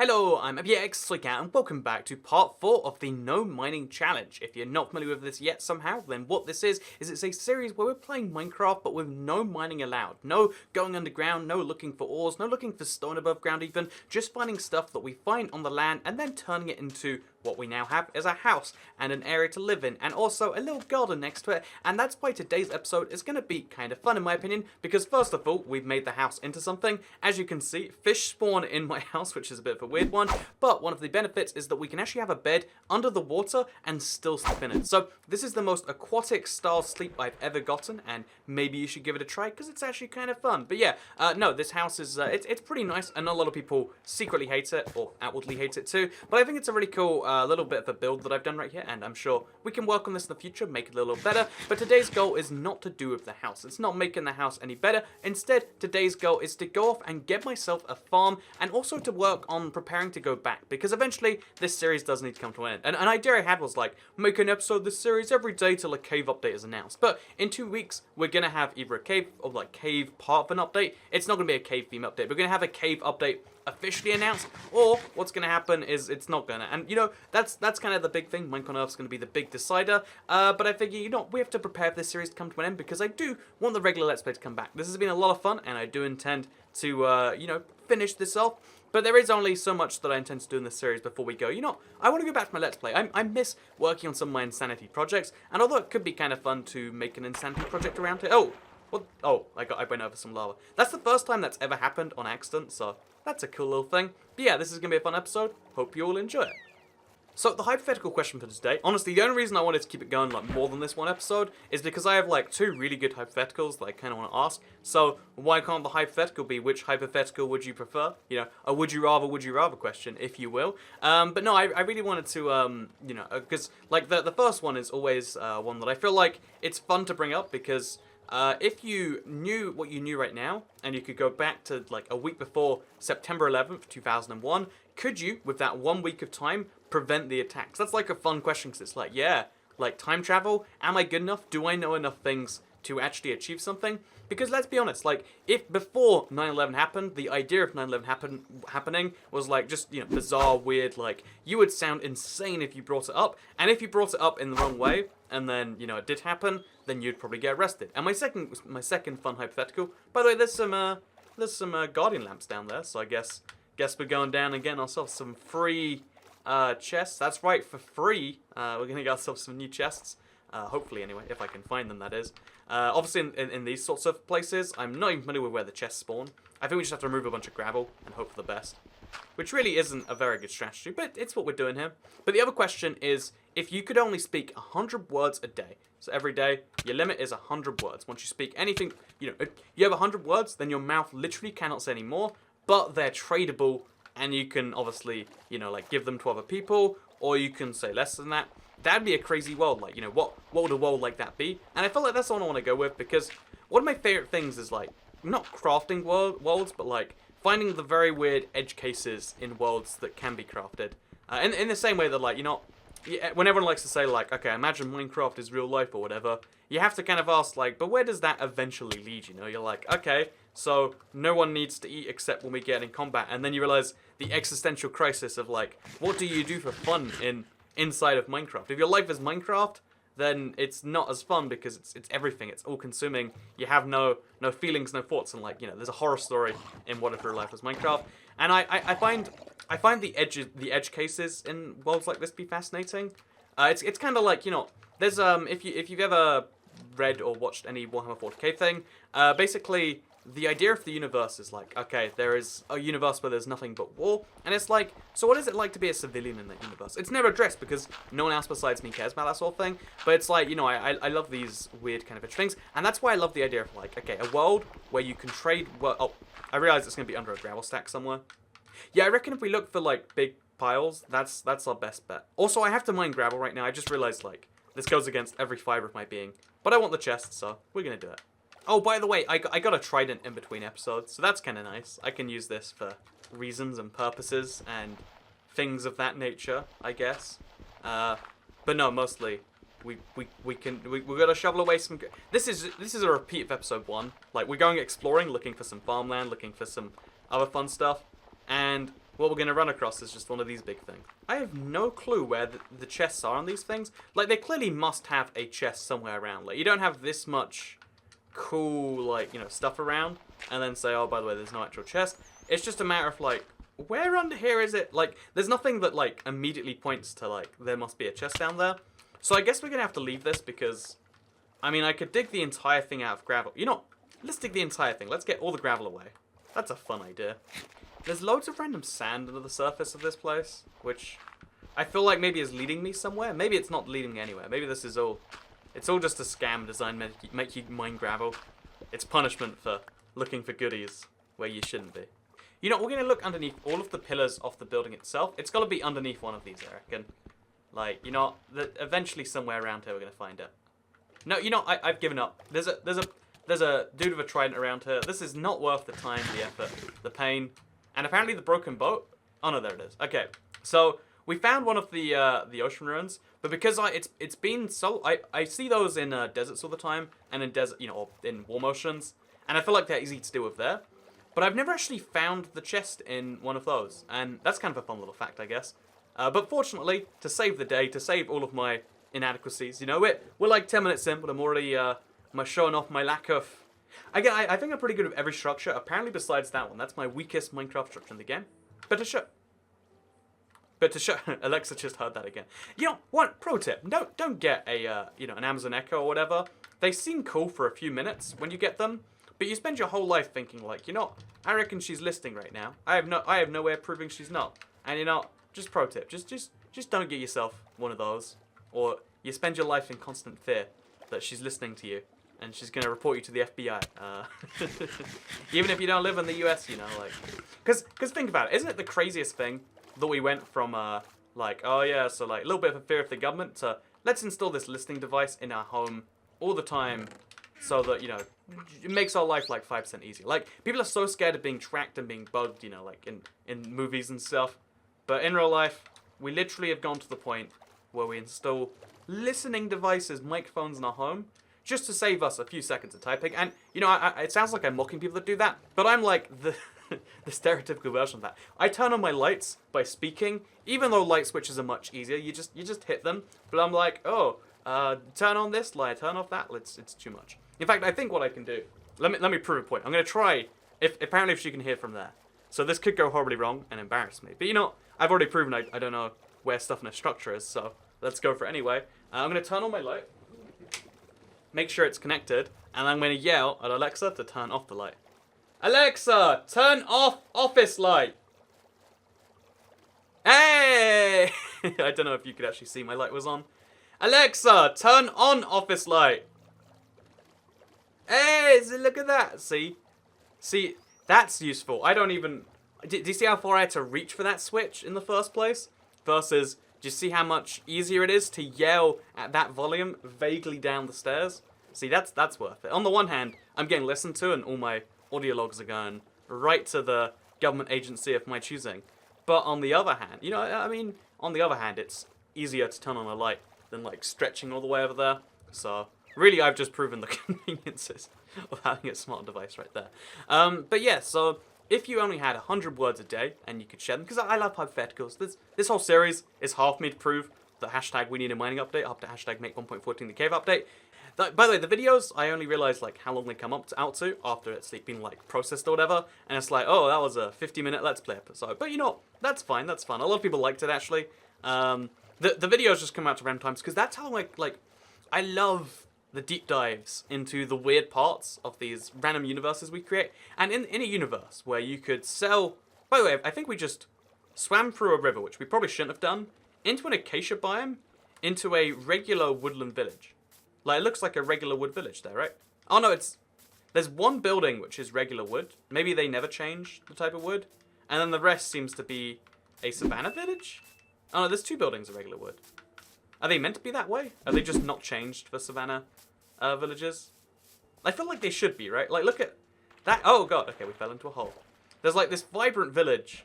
Hello, I'm Hypotheticals, and welcome back to part 4 of the No Mining Challenge. If you're not familiar with this yet somehow, then what this is it's a series where we're playing Minecraft but with no mining allowed. No going underground, no looking for ores, no looking for stone above ground even, just finding stuff that we find on the land and then turning it into what we now have is a house and an area to live in and also a little garden next to it. And that's why today's episode is going to be kind of fun in my opinion, because first of all, we've made the house into something. As you can see, fish spawn in my house, which is a bit of a weird one, but one of the benefits is that we can actually have a bed under the water and still sleep in it. So this is the most aquatic style sleep I've ever gotten, and maybe you should give it a try because it's actually kind of fun. But yeah, no, this house is it's pretty nice. I know a lot of people secretly hate it or outwardly hate it too, but I think it's a really cool little bit of a build that I've done right here, and I'm sure we can work on this in the future, make it a little better. But today's goal is not to do with the house. It's not making the house any better. Instead, today's goal is to go off and get myself a farm and also to work on preparing to go back, because eventually this series does need to come to an end. And an idea I had was like, make an episode of this series every day till a cave update is announced. But in 2 weeks, we're going to have either a cave or like cave part of an update. It's not going to be a cave theme update. We're going to have a cave update officially announced, or what's going to happen is it's not going to. And you know, that's kind of the big thing. Minecraft on Earth is going to be the big decider. But I figure, you know, we have to prepare for this series to come to an end, because I do want the regular Let's Play to come back. This has been a lot of fun, and I do intend to, you know, finish this off. But there is only so much that I intend to do in this series before we go. You know, I want to go back to my Let's Play. I miss working on some of my Insanity projects, and although it could be kind of fun to make an Insanity project around it. Oh, what? Oh, I went over some lava. That's the first time that's ever happened on accident, so that's a cool little thing. But yeah, this is going to be a fun episode. Hope you all enjoy it. So the hypothetical question for today, honestly, the only reason I wanted to keep it going like more than this one episode is because I have like 2 really good hypotheticals that I kind of want to ask. So why can't the hypothetical be which hypothetical would you prefer? You know, a would you rather question, if you will. But no, I really wanted to, you know, because like the first one is always one that I feel like it's fun to bring up, because if you knew what you knew right now, and you could go back to like a week before September 11th, 2001, could you, with that 1 week of time, prevent the attacks? That's like a fun question, because it's like, yeah, like time travel, am I good enough? Do I know enough things to actually achieve something? Because let's be honest, like, if before 9/11 happened, the idea of 9/11 happening was like just, you know, bizarre, weird, like, you would sound insane if you brought it up, and if you brought it up in the wrong way, and then, you know, it did happen, then you'd probably get arrested. And my second fun hypothetical, by the way, there's some guardian lamps down there, so I guess we're going down and getting ourselves some free chests. That's right, for free. We're gonna get ourselves some new chests. Hopefully, anyway, if I can find them, that is. Obviously, in these sorts of places, I'm not even familiar with where the chests spawn. I think we just have to remove a bunch of gravel and hope for the best, which really isn't a very good strategy, but it's what we're doing here. But the other question is, if you could only speak 100 words a day, so every day, your limit is 100 words. Once you speak anything, you know, if you have 100 words, then your mouth literally cannot say any more, but they're tradable, and you can obviously, you know, like give them to other people, or you can say less than that. That'd be a crazy world. Like, you know, what would a world like that be? And I feel like that's the one I want to go with, because one of my favorite things is like, not crafting worlds, but like finding the very weird edge cases in worlds that can be crafted. In the same way that, like, you know, when everyone likes to say, like, okay, imagine Minecraft is real life or whatever, you have to kind of ask, like, but where does that eventually lead, you know? You're like, okay, so no one needs to eat except when we get in combat, and then you realize the existential crisis of, like, what do you do for fun inside of Minecraft? If your life is Minecraft, then it's not as fun, because it's everything. It's all consuming. You have no feelings, no thoughts, and like, you know, there's a horror story in what if your life was Minecraft. And I find the edge cases in worlds like this be fascinating. It's kind of like, you know, there's if you've ever read or watched any Warhammer 40k thing, basically the idea of the universe is like, okay, there is a universe where there's nothing but war, and it's like, so what is it like to be a civilian in that universe? It's never addressed, because no one else besides me cares about that sort of thing, but it's like, you know, I love these weird kind of things, and that's why I love the idea of, like, okay, a world where you can trade, well, oh, I realize it's going to be under a gravel stack somewhere. Yeah, I reckon if we look for, like, big piles, that's our best bet. Also, I have to mine gravel right now. I just realized, like, this goes against every fiber of my being, but I want the chest, so we're going to do it. Oh, by the way, I got a trident in between episodes, so that's kind of nice. I can use this for reasons and purposes and things of that nature, I guess. But no, mostly we gotta shovel away some. This is a repeat of episode 1. Like, we're going exploring, looking for some farmland, looking for some other fun stuff, and what we're going to run across is just one of these big things. I have no clue where the chests are on these things. Like, they clearly must have a chest somewhere around. Like, you don't have this much cool, like, you know, stuff around and then say, oh, by the way, there's no actual chest. It's just a matter of, like, where under here is it? Like, there's nothing that, like, immediately points to, like, there must be a chest down there. So I guess we're going to have to leave this because, I mean, I could dig the entire thing out of gravel. You know, let's dig the entire thing. Let's get all the gravel away. That's a fun idea. There's loads of random sand under the surface of this place, which I feel like maybe is leading me somewhere. Maybe it's not leading me anywhere. Maybe this is all, it's all just a scam designed to make you mine gravel. It's punishment for looking for goodies where you shouldn't be. You know, we're going to look underneath all of the pillars of the building itself. It's got to be underneath one of these, I reckon. Like, you know, eventually somewhere around here we're going to find it. No, you know, I've given up. There's a dude with a trident around here. This is not worth the time, the effort, the pain. And apparently the broken boat. Oh no, there it is. Okay, so we found one of the ocean ruins, but because it's been so I see those in deserts all the time and in desert, you know, or in warm oceans, and I feel like they're easy to deal with there. But I've never actually found the chest in one of those, and that's kind of a fun little fact, I guess. But fortunately, to save the day, to save all of my inadequacies, you know, we're like 10 minutes in, but I'm already showing off my lack of. Again, I think I'm pretty good with every structure, apparently besides that one. That's my weakest Minecraft structure in the game. But to show, Alexa just heard that again. You know, one pro tip, don't get a, you know, an Amazon Echo or whatever. They seem cool for a few minutes when you get them, but you spend your whole life thinking like, you know, I reckon she's listening right now. I have no way of proving she's not. And you know, just pro tip, just don't get yourself one of those, or you spend your life in constant fear that she's listening to you. And she's going to report you to the FBI. Even if you don't live in the US, you know, like. Because think about it. Isn't it the craziest thing that we went from, like, oh yeah, so like a little bit of a fear of the government to let's install this listening device in our home all the time so that, you know, it makes our life like 5% easier. Like, people are so scared of being tracked and being bugged, you know, like in movies and stuff. But in real life, we literally have gone to the point where we install listening devices, microphones in our home, just to save us a few seconds of typing. And, you know, it sounds like I'm mocking people that do that, but I'm like the the stereotypical version of that. I turn on my lights by speaking, even though light switches are much easier. You just hit them, but I'm like, oh, turn on this light, turn off that. It's too much. In fact, I think what I can do, let me prove a point. I'm going to try, apparently if she can hear from there. So this could go horribly wrong and embarrass me. But, you know, I've already proven I don't know where stuff in a structure is, so let's go for it anyway. I'm going to turn on my light. Make sure it's connected, and I'm going to yell at Alexa to turn off the light. Alexa, turn off office light! Hey! I don't know if you could actually see my light was on. Alexa, turn on office light! Hey, so look at that. See, that's useful. I don't even. Do you see how far I had to reach for that switch in the first place? Versus, do you see how much easier it is to yell at that volume vaguely down the stairs? See, that's worth it. On the one hand, I'm getting listened to and all my audio logs are going right to the government agency of my choosing. But on the other hand, you know, I mean, on the other hand, it's easier to turn on a light than like stretching all the way over there. So really, I've just proven the conveniences of having a smart device right there. But yeah, so if you only had 100 words a day and you could share them, because I love hypotheticals. This whole series is half me to prove the hashtag we need a mining update up to hashtag make 1.14 the cave update. By the way, the videos, I only realized like how long they come out to after it's been like processed or whatever, and it's like, oh, that was a 50-minute Let's Play episode. But you know, that's fine, that's fun. A lot of people liked it actually. The videos just come out to random times because that's how like I love the deep dives into the weird parts of these random universes we create. And in a universe where you could sell. By the way, I think we just swam through a river, which we probably shouldn't have done, into an acacia biome, into a regular woodland village. Like, it looks like a regular wood village there, right? Oh, no, there's one building which is regular wood. Maybe they never changed the type of wood. And then the rest seems to be a savanna village? Oh, no, there's two buildings of regular wood. Are they meant to be that way? Are they just not changed for savanna villages? I feel like they should be, right? Like, look at that. Oh, God. Okay, we fell into a hole. There's, like, this vibrant village.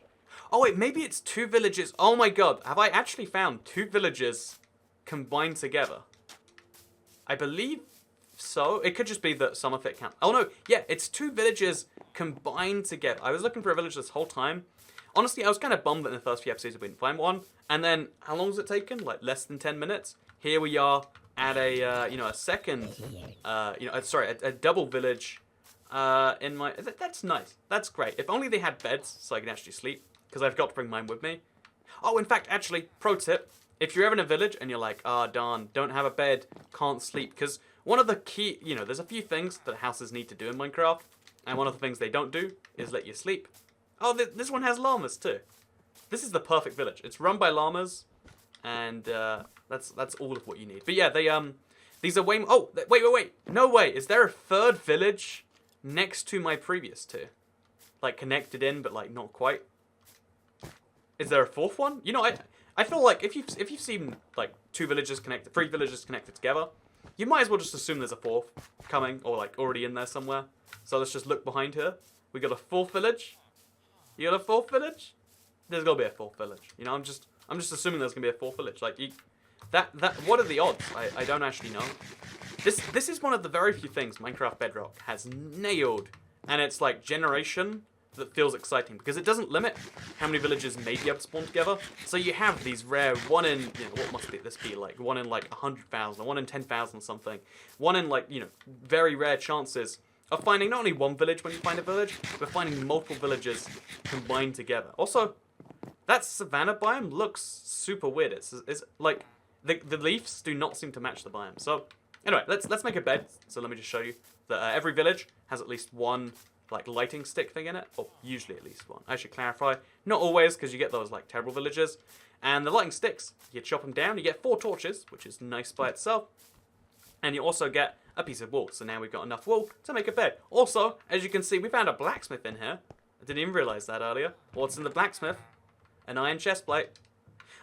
Oh, wait, maybe it's two villages. Oh, my God. Have I actually found two villages combined together? I believe so. It could just be that some of it can't. Oh, no. Yeah, it's two villages combined together. I was looking for a village this whole time. Honestly, I was kind of bummed that in the first few episodes we didn't find one. And then, how long has it taken? Like, less than 10 minutes? Here we are at a, a second, a double village in my... That's nice. That's great. If only they had beds so I could actually sleep, because I've got to bring mine with me. Oh, in fact, actually, pro tip, if you're ever in a village and you're like, ah, darn, don't have a bed, can't sleep, because one of the key, there's a few things that houses need to do in Minecraft, and one of the things they don't do is let you sleep. Oh, this one has llamas too. This is the perfect village. It's run by llamas, and that's all of what you need. But yeah, these are way... Oh, wait. No way. Is there a third village next to my previous two? Like, connected in, but, like, not quite. Is there a fourth one? I feel like if you've seen, like, three villages connected together, you might as well just assume there's a fourth coming, or, like, already in there somewhere. So let's just look behind here. We got a fourth village. You got a fourth village? There's gotta be a fourth village. I'm just assuming there's gonna be a fourth village. Like, what are the odds? I don't actually know. This is one of the very few things Minecraft Bedrock has nailed, and it's like generation that feels exciting because it doesn't limit how many villages may be able to spawn together. So you have these rare one in, what must this be like? One in like 100,000, or one in 10,000 or something. One in like, very rare chances of finding not only one village when you find a village, but finding multiple villages combined together. Also, that savanna biome looks super weird. It's like the leaves do not seem to match the biome. So anyway, let's make a bed. So let me just show you that every village has at least one like lighting stick thing in it, or usually at least one. I should clarify, not always, because you get those like terrible villages. And the lighting sticks, you chop them down, you get 4 torches, which is nice by itself, and you also get a piece of wool. So now we've got enough wool to make a bed. Also, as you can see, we found a blacksmith in here. I didn't even realize that earlier. What's in the blacksmith? An iron chest plate.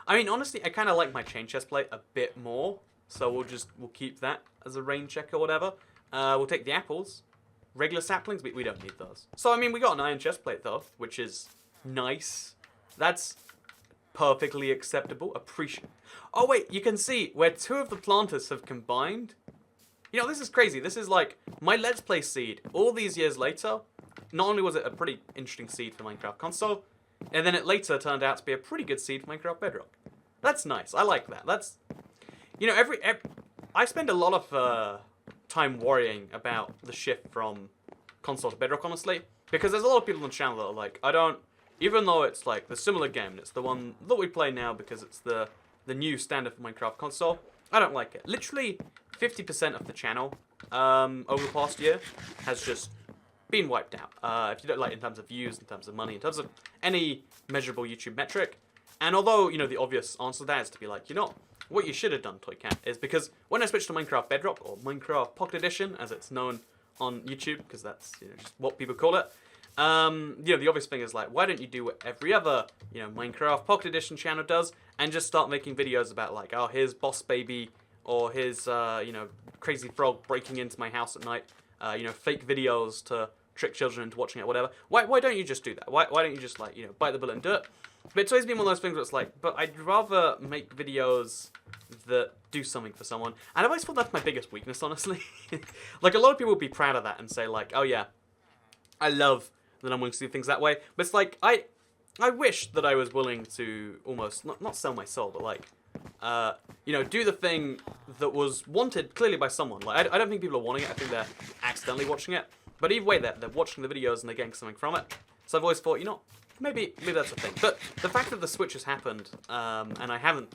I mean, honestly, I kind of like my chain chest plate a bit more, so we'll keep that as a rain check or whatever. We'll take the apples. Regular saplings, we don't need those. So, I mean, we got an iron chest plate, though, which is nice. That's perfectly acceptable. Oh, wait, you can see where 2 of the planters have combined. This is crazy. This is like my Let's Play seed. All these years later, not only was it a pretty interesting seed for Minecraft console, and then it later turned out to be a pretty good seed for Minecraft Bedrock. That's nice. I like that. That's, I spend a lot of time worrying about the shift from console to Bedrock, honestly, because there's a lot of people on the channel that are like, even though it's like the similar game, and it's the one that we play now because it's the new standard for Minecraft console, I don't like it. Literally 50% of the channel over the past year has just been wiped out. If you don't like, in terms of views, in terms of money, in terms of any measurable YouTube metric. And although, the obvious answer to that is to be like, what you should have done, Toycat, is because when I switched to Minecraft Bedrock, or Minecraft Pocket Edition, as it's known on YouTube, because that's just what people call it, the obvious thing is like, why don't you do what every other, Minecraft Pocket Edition channel does, and just start making videos about like, oh, here's Boss Baby, or here's, Crazy Frog breaking into my house at night, fake videos to trick children into watching it, whatever. Why don't you just do that? Why don't you just like, bite the bullet and do it? But it's always been one of those things where it's like, but I'd rather make videos that do something for someone. And I've always thought that's my biggest weakness, honestly. Like, a lot of people would be proud of that and say like, oh yeah, I love that I'm willing to do things that way. But it's like, I wish that I was willing to almost, not sell my soul, but like, do the thing that was wanted clearly by someone. Like, I don't think people are wanting it. I think they're accidentally watching it. But either way, they're watching the videos and they're getting something from it. So I've always thought, maybe that's a thing. But the fact that the switch has happened, and I haven't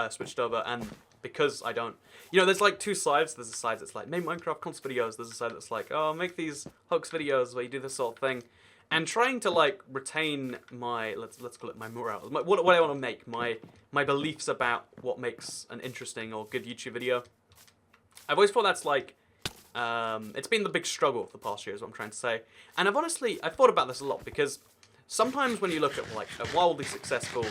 switched over, and because I don't... there's like 2 sides. There's a side that's like, make Minecraft console videos. There's a side that's like, oh, make these hoax videos where you do this sort of thing. And trying to, like, retain my, let's call it my morals, what I want to make, my beliefs about what makes an interesting or good YouTube video. I've always thought that's, like, it's been the big struggle for the past year, is what I'm trying to say. And I've thought about this a lot, because sometimes when you look at, like, a wildly successful,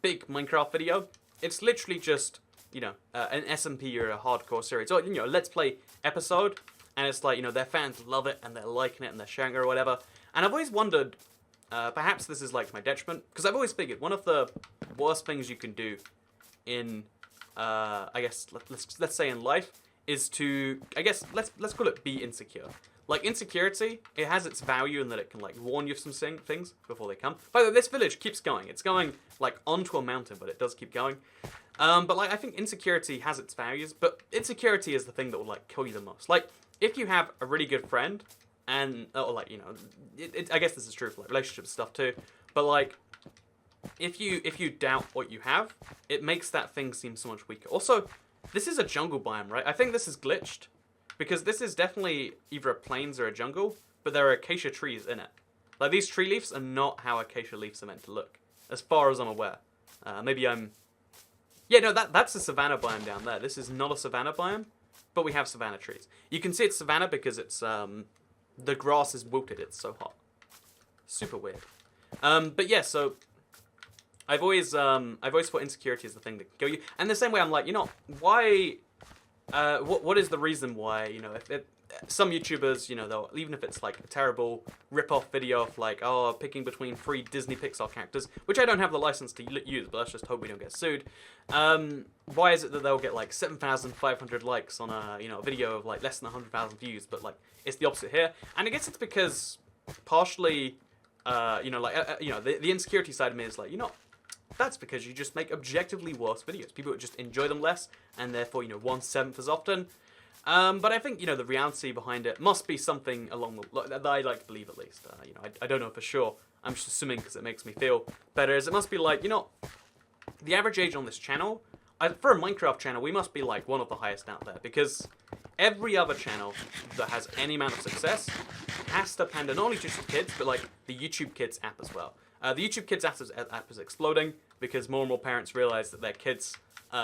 big Minecraft video, it's literally just, an SMP or a hardcore series, or, a Let's Play episode, and it's like, their fans love it, and they're liking it, and they're sharing it or whatever. And I've always wondered, perhaps this is, like, my detriment, because I've always figured one of the worst things you can do in, I guess, let's say in life, is to, I guess, let's call it be insecure. Like, insecurity, it has its value in that it can, like, warn you of some things before they come. By the way, this village keeps going. It's going, like, onto a mountain, but it does keep going. But, like, I think insecurity has its values, but insecurity is the thing that will, like, kill you the most. Like, if you have a really good friend, and, or, like, you know, I guess this is true for, like, relationships stuff, too, but, like, if you doubt what you have, it makes that thing seem so much weaker. Also, this is a jungle biome, right? I think this is glitched. Because this is definitely either a plains or a jungle, but there are acacia trees in it. Like, these tree leaves are not how acacia leaves are meant to look, as far as I'm aware. Maybe I'm... Yeah, no, that's a savanna biome down there. This is not a savanna biome, but we have savanna trees. You can see it's savanna because it's, the grass is wilted, it's so hot. Super weird. But yeah, so... I've always thought insecurity is the thing that can kill you. And the same way I'm like, you know, why... what is the reason why, you know, if some YouTubers, you know, they'll, even if it's like a terrible rip-off video of like, oh, picking between 3 Disney Pixar characters, which I don't have the license to use, but let's just hope we don't get sued. Why is it that they'll get like 7,500 likes on a, you know, a video of like less than 100,000 views, but like it's the opposite here? And I guess it's because partially, you know, like, you know, the insecurity side of me is like, you know, that's because you just make objectively worse videos. People just enjoy them less, and therefore, you know, 1/7 as often. But I think, you know, the reality behind it must be something along the that I like to believe at least. You know, I don't know for sure. I'm just assuming because it makes me feel better. Is it must be like, you know, the average age on this channel, for a Minecraft channel, we must be like one of the highest out there, because every other channel that has any amount of success has to pander not only just to kids, but like the YouTube Kids app as well. The YouTube Kids app is exploding because more and more parents realize that their kids,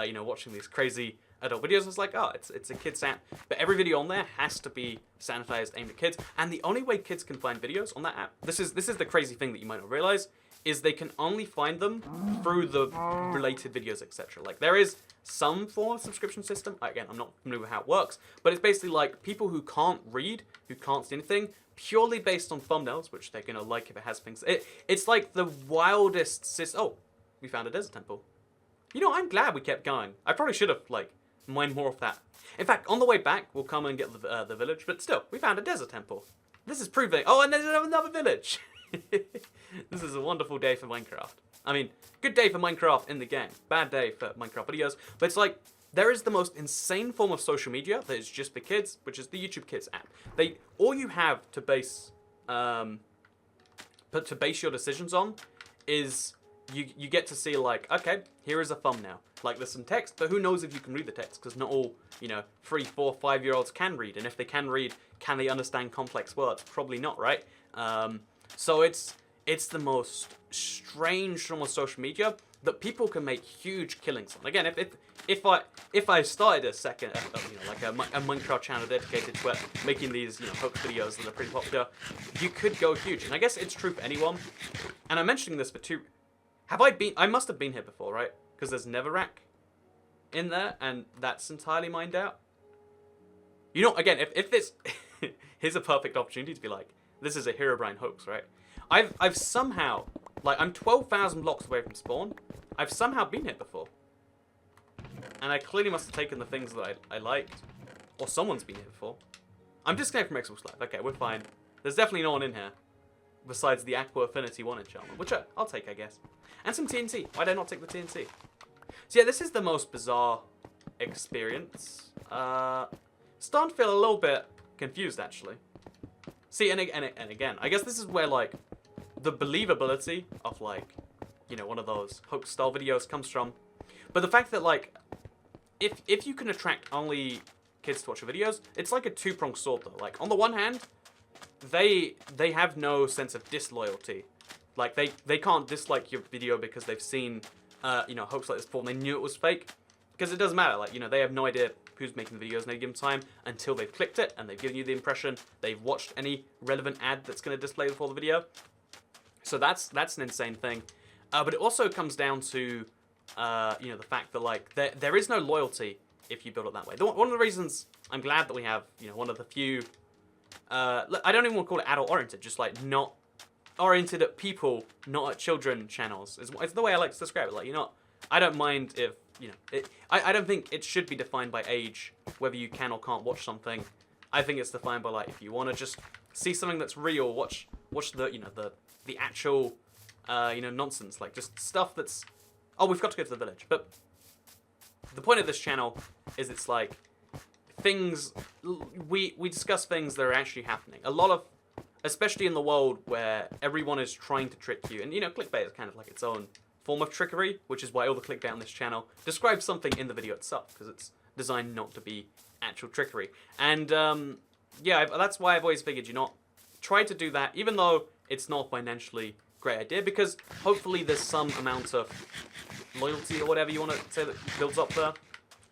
you know, watching these crazy adult videos. It's like, oh, it's a kids app, but every video on there has to be sanitized, aimed at kids. And the only way kids can find videos on that app, this is the crazy thing that you might not realize, is they can only find them through the related videos, etc. Like, there is some form of subscription system. Again, I'm not familiar with how it works, but it's basically like people who can't read, who can't see anything, purely based on thumbnails, which they're gonna like if it has things. It's like the wildest system. Oh, we found a desert temple. You know, I'm glad we kept going. I probably should have, like, mined more of that. In fact, on the way back, we'll come and get the village, but still, we found a desert temple. This is proving... Oh, and there's another village! This is a wonderful day for Minecraft. I mean, good day for Minecraft in the game. Bad day for Minecraft videos. But it's like, there is the most insane form of social media that is just for kids, which is the YouTube Kids app. All you have to base your decisions on is... You get to see, like, okay, here is a thumbnail. Like, there's some text, but who knows if you can read the text, because not all, you know, 3, 4, 5-year-olds can read. And if they can read, can they understand complex words? Probably not, right? So it's the most strange form of social media that people can make huge killings on. Again, if I started a second, you know, like a Minecraft channel dedicated to it, making these, you know, hoax videos that are pretty popular, you could go huge. And I guess it's true for anyone. And I'm mentioning this for two... I must have been here before, right? Because there's Netherrack in there, and that's entirely mined out. You know, again, if this... here's a perfect opportunity to be like, this is a Herobrine hoax, right? I've somehow... Like, I'm 12,000 blocks away from spawn. I've somehow been here before. And I clearly must have taken the things that I liked. Or someone's been here before. I'm disconnected from Xbox Live. Okay, we're fine. There's definitely no one in here. Besides the Aqua Affinity 1 enchantment, which I'll take, I guess. And some TNT. Why did I not take the TNT? So yeah, this is the most bizarre experience. Starting to feel a little bit confused, actually. See, and again, I guess this is where, like, the believability of, like, you know, one of those hoax-style videos comes from. But the fact that, like, if you can attract only kids to watch your videos, it's like a two-pronged sword, though. Like, on the one hand, they have no sense of disloyalty. Like, they can't dislike your video because they've seen, you know, hoax like this before and they knew it was fake. Because it doesn't matter. Like, you know, they have no idea who's making the videos in any given time until they've clicked it and they've given you the impression they've watched any relevant ad that's going to display before the video. So that's an insane thing. But it also comes down to, you know, the fact that, like, there is no loyalty if you build it that way. One of the reasons I'm glad that we have, you know, one of the few... I don't even want to call it adult-oriented, just, like, not oriented at people, not at children channels. It's the way I like to describe it. Like, you're not I don't mind if, you know, I don't think it should be defined by age, whether you can or can't watch something. I think it's defined by, like, if you want to just see something that's real, watch the, you know, the actual, you know, nonsense, like, just stuff that's, oh, we've got to go to the village, but the point of this channel is it's like, things, we discuss things that are actually happening. A lot of, especially in the world where everyone is trying to trick you, and, you know, clickbait is kind of like its own form of trickery, which is why all the clickbait on this channel describes something in the video itself, because it's designed not to be actual trickery. And, yeah, that's why I've always figured, you know, try to do that, even though it's not financially great idea, because hopefully there's some amount of loyalty or whatever you want to say that builds up there.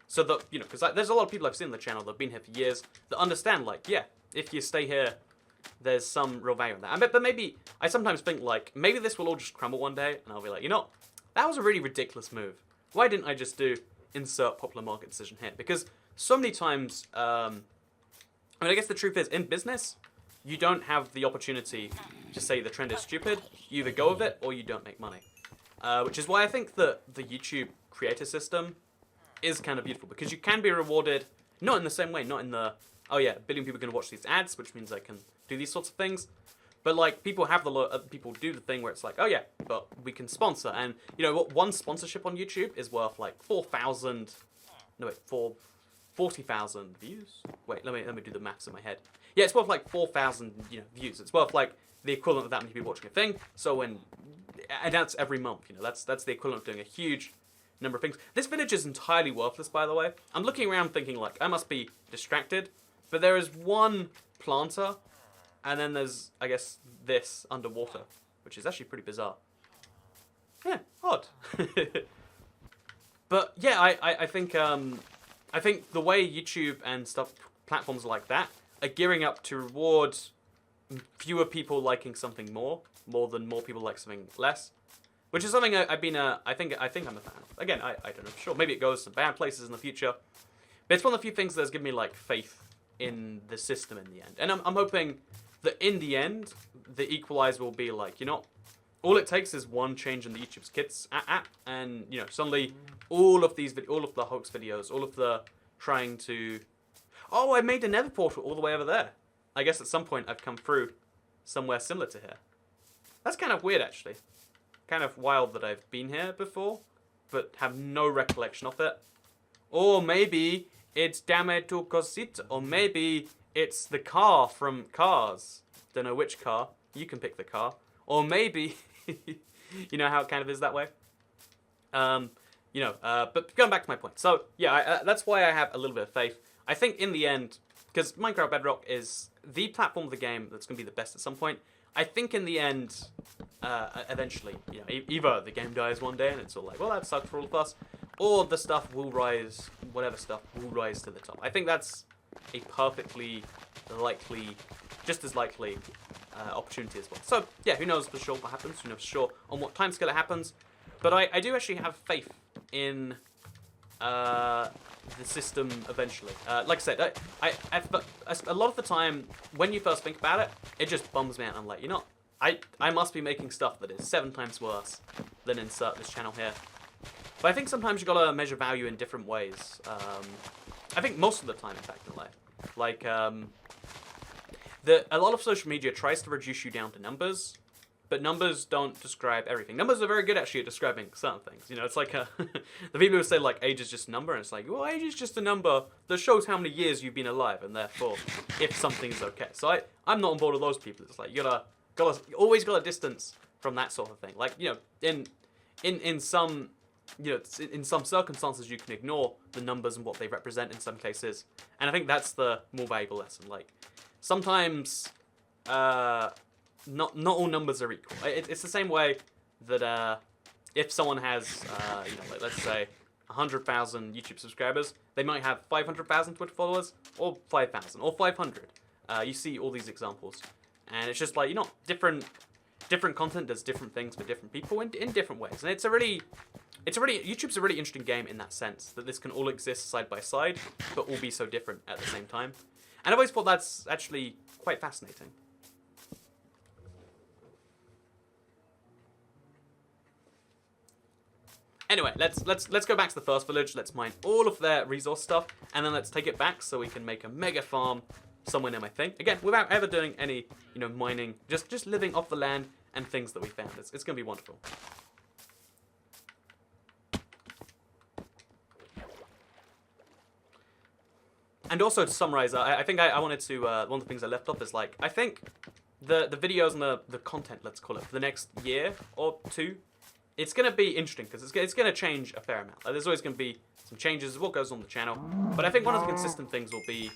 So that, you know, because there's a lot of people I've seen on the channel that have been here for years that understand, like, yeah, if you stay here, there's some real value in that. But maybe, I sometimes think, like, maybe this will all just crumble one day, and I'll be like, you know, that was a really ridiculous move. Why didn't I just do insert popular market decision here? Because so many times, I mean, I guess the truth is, in business, you don't have the opportunity to say the trend is stupid. You either go with it, or you don't make money. Which is why I think that the YouTube creator system is kind of beautiful, because you can be rewarded, not in the same way, not in the, oh yeah, a billion people are going to watch these ads, which means I can do these sorts of things. But, like, people have people do the thing where it's like, oh yeah, but we can sponsor. And, you know, what, one sponsorship on YouTube is worth, like, 40,000 views? Wait, let me do the maths in my head. Yeah, it's worth, like, 4,000, you know, views. It's worth, like, the equivalent of that many people watching a thing. So and that's every month, you know, that's the equivalent of doing a huge number of things. This village is entirely worthless, by the way. I'm looking around thinking, like, I must be distracted. But there is one planter, and then there's, I guess, this underwater, which is actually pretty bizarre. Yeah, odd. But yeah, I think the way YouTube and stuff, platforms like that, are gearing up to reward fewer people liking something more than more people like something less. Which is something I think I'm a fan of. Again, I don't know for sure. Maybe it goes to bad places in the future. But it's one of the few things that's given me, like, faith in the system in the end. And I'm hoping that in the end, the equalizer will be like, you know, all it takes is one change in the YouTube's Kids app, and, you know, suddenly all of the hoax videos, all of the trying to, oh, I made a nether portal all the way over there. I guess at some point I've come through somewhere similar to here. That's kind of weird, actually. Kind of wild that I've been here before, but have no recollection of it. Or maybe it's Dame tu Cosita, or maybe it's the car from Cars. Don't know which car. You can pick the car. Or maybe, you know how it kind of is that way? You know, but going back to my point. So, yeah, that's why I have a little bit of faith. I think in the end, because Minecraft Bedrock is the platform of the game that's going to be the best at some point, I think in the end, eventually, you know, either the game dies one day and it's all like, well, that sucked for all of us, or the stuff will rise, whatever stuff will rise to the top. I think that's a perfectly likely, just as likely opportunity as well. So, yeah, who knows for sure what happens, who knows for sure on what timescale it happens, but I do actually have faith in the system eventually. Like I said, a lot of the time, when you first think about it, it just bums me out. I'm like, you know, I must be making stuff that is 7 times worse than insert this channel here. But I think sometimes you gotta measure value in different ways. I think most of the time, in fact, in life. Like, a lot of social media tries to reduce you down to numbers, but numbers don't describe everything. Numbers are very good, actually, at describing certain things. You know, it's like the people who say, like, age is just a number, and it's like, well, age is just a number that shows how many years you've been alive, and therefore, if something is okay. So I'm not on board with those people. It's like, you always got a distance from that sort of thing. Like, you know, in some, you know, in some circumstances, you can ignore the numbers and what they represent in some cases. And I think that's the more valuable lesson. Like, sometimes, not all numbers are equal. It's the same way that if someone has, you know, like, let's say 100,000 YouTube subscribers, they might have 500,000 Twitter followers, or 5,000, or 500. You see all these examples, and it's just like, you know, different content does different things for different people in different ways, and YouTube's a really interesting game in that sense, that this can all exist side by side, but all be so different at the same time. And I've always thought that's actually quite fascinating. Anyway, let's go back to the first village. Let's mine all of their resource stuff, and then let's take it back so we can make a mega farm somewhere near my thing. Again, without ever doing any, mining, just living off the land and things that we found. It's gonna be wonderful. And also to summarize, I think I wanted to, one of the things I left off is like, I think the videos and the content, let's call it, for the next year or two, it's going to be interesting because it's going to change a fair amount. Like, there's always going to be some changes of what goes on the channel. But I think one of the consistent things will be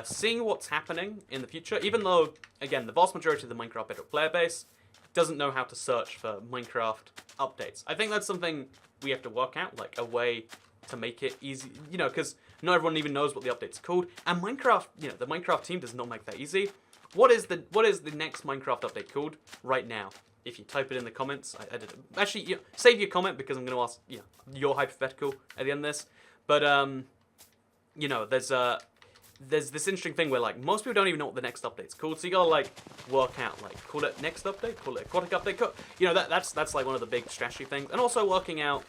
seeing what's happening in the future, even though, again, the vast majority of the Minecraft Bedrock player base doesn't know how to search for Minecraft updates. I think that's something we have to work out, like a way to make it easy, because not everyone even knows what the update's called. And Minecraft, the Minecraft team does not make that easy. What is the next Minecraft update called right now? If you type it in the comments, I did it. Actually, save your comment because I'm going to ask your hypothetical at the end of this. But there's this interesting thing where like most people don't even know what the next update's called, so you gotta like work out like call it next update, call it aquatic update. That's like one of the big strategy things, and also working out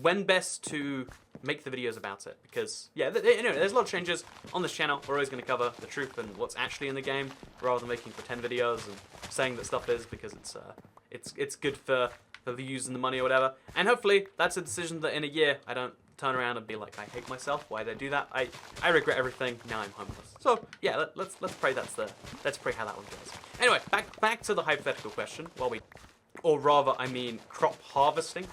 when best to make the videos about it, because there's a lot of changes on this channel. We're always going to cover the truth and what's actually in the game rather than making pretend videos and saying that stuff is because it's good for the views and the money or whatever. And hopefully that's a decision that in a year I don't turn around and be like, I hate myself, why did I do that? I regret everything, now I'm homeless. So yeah, let's pray let's pray how that one goes. Anyway, back to the hypothetical question. Or rather, I mean crop harvesting,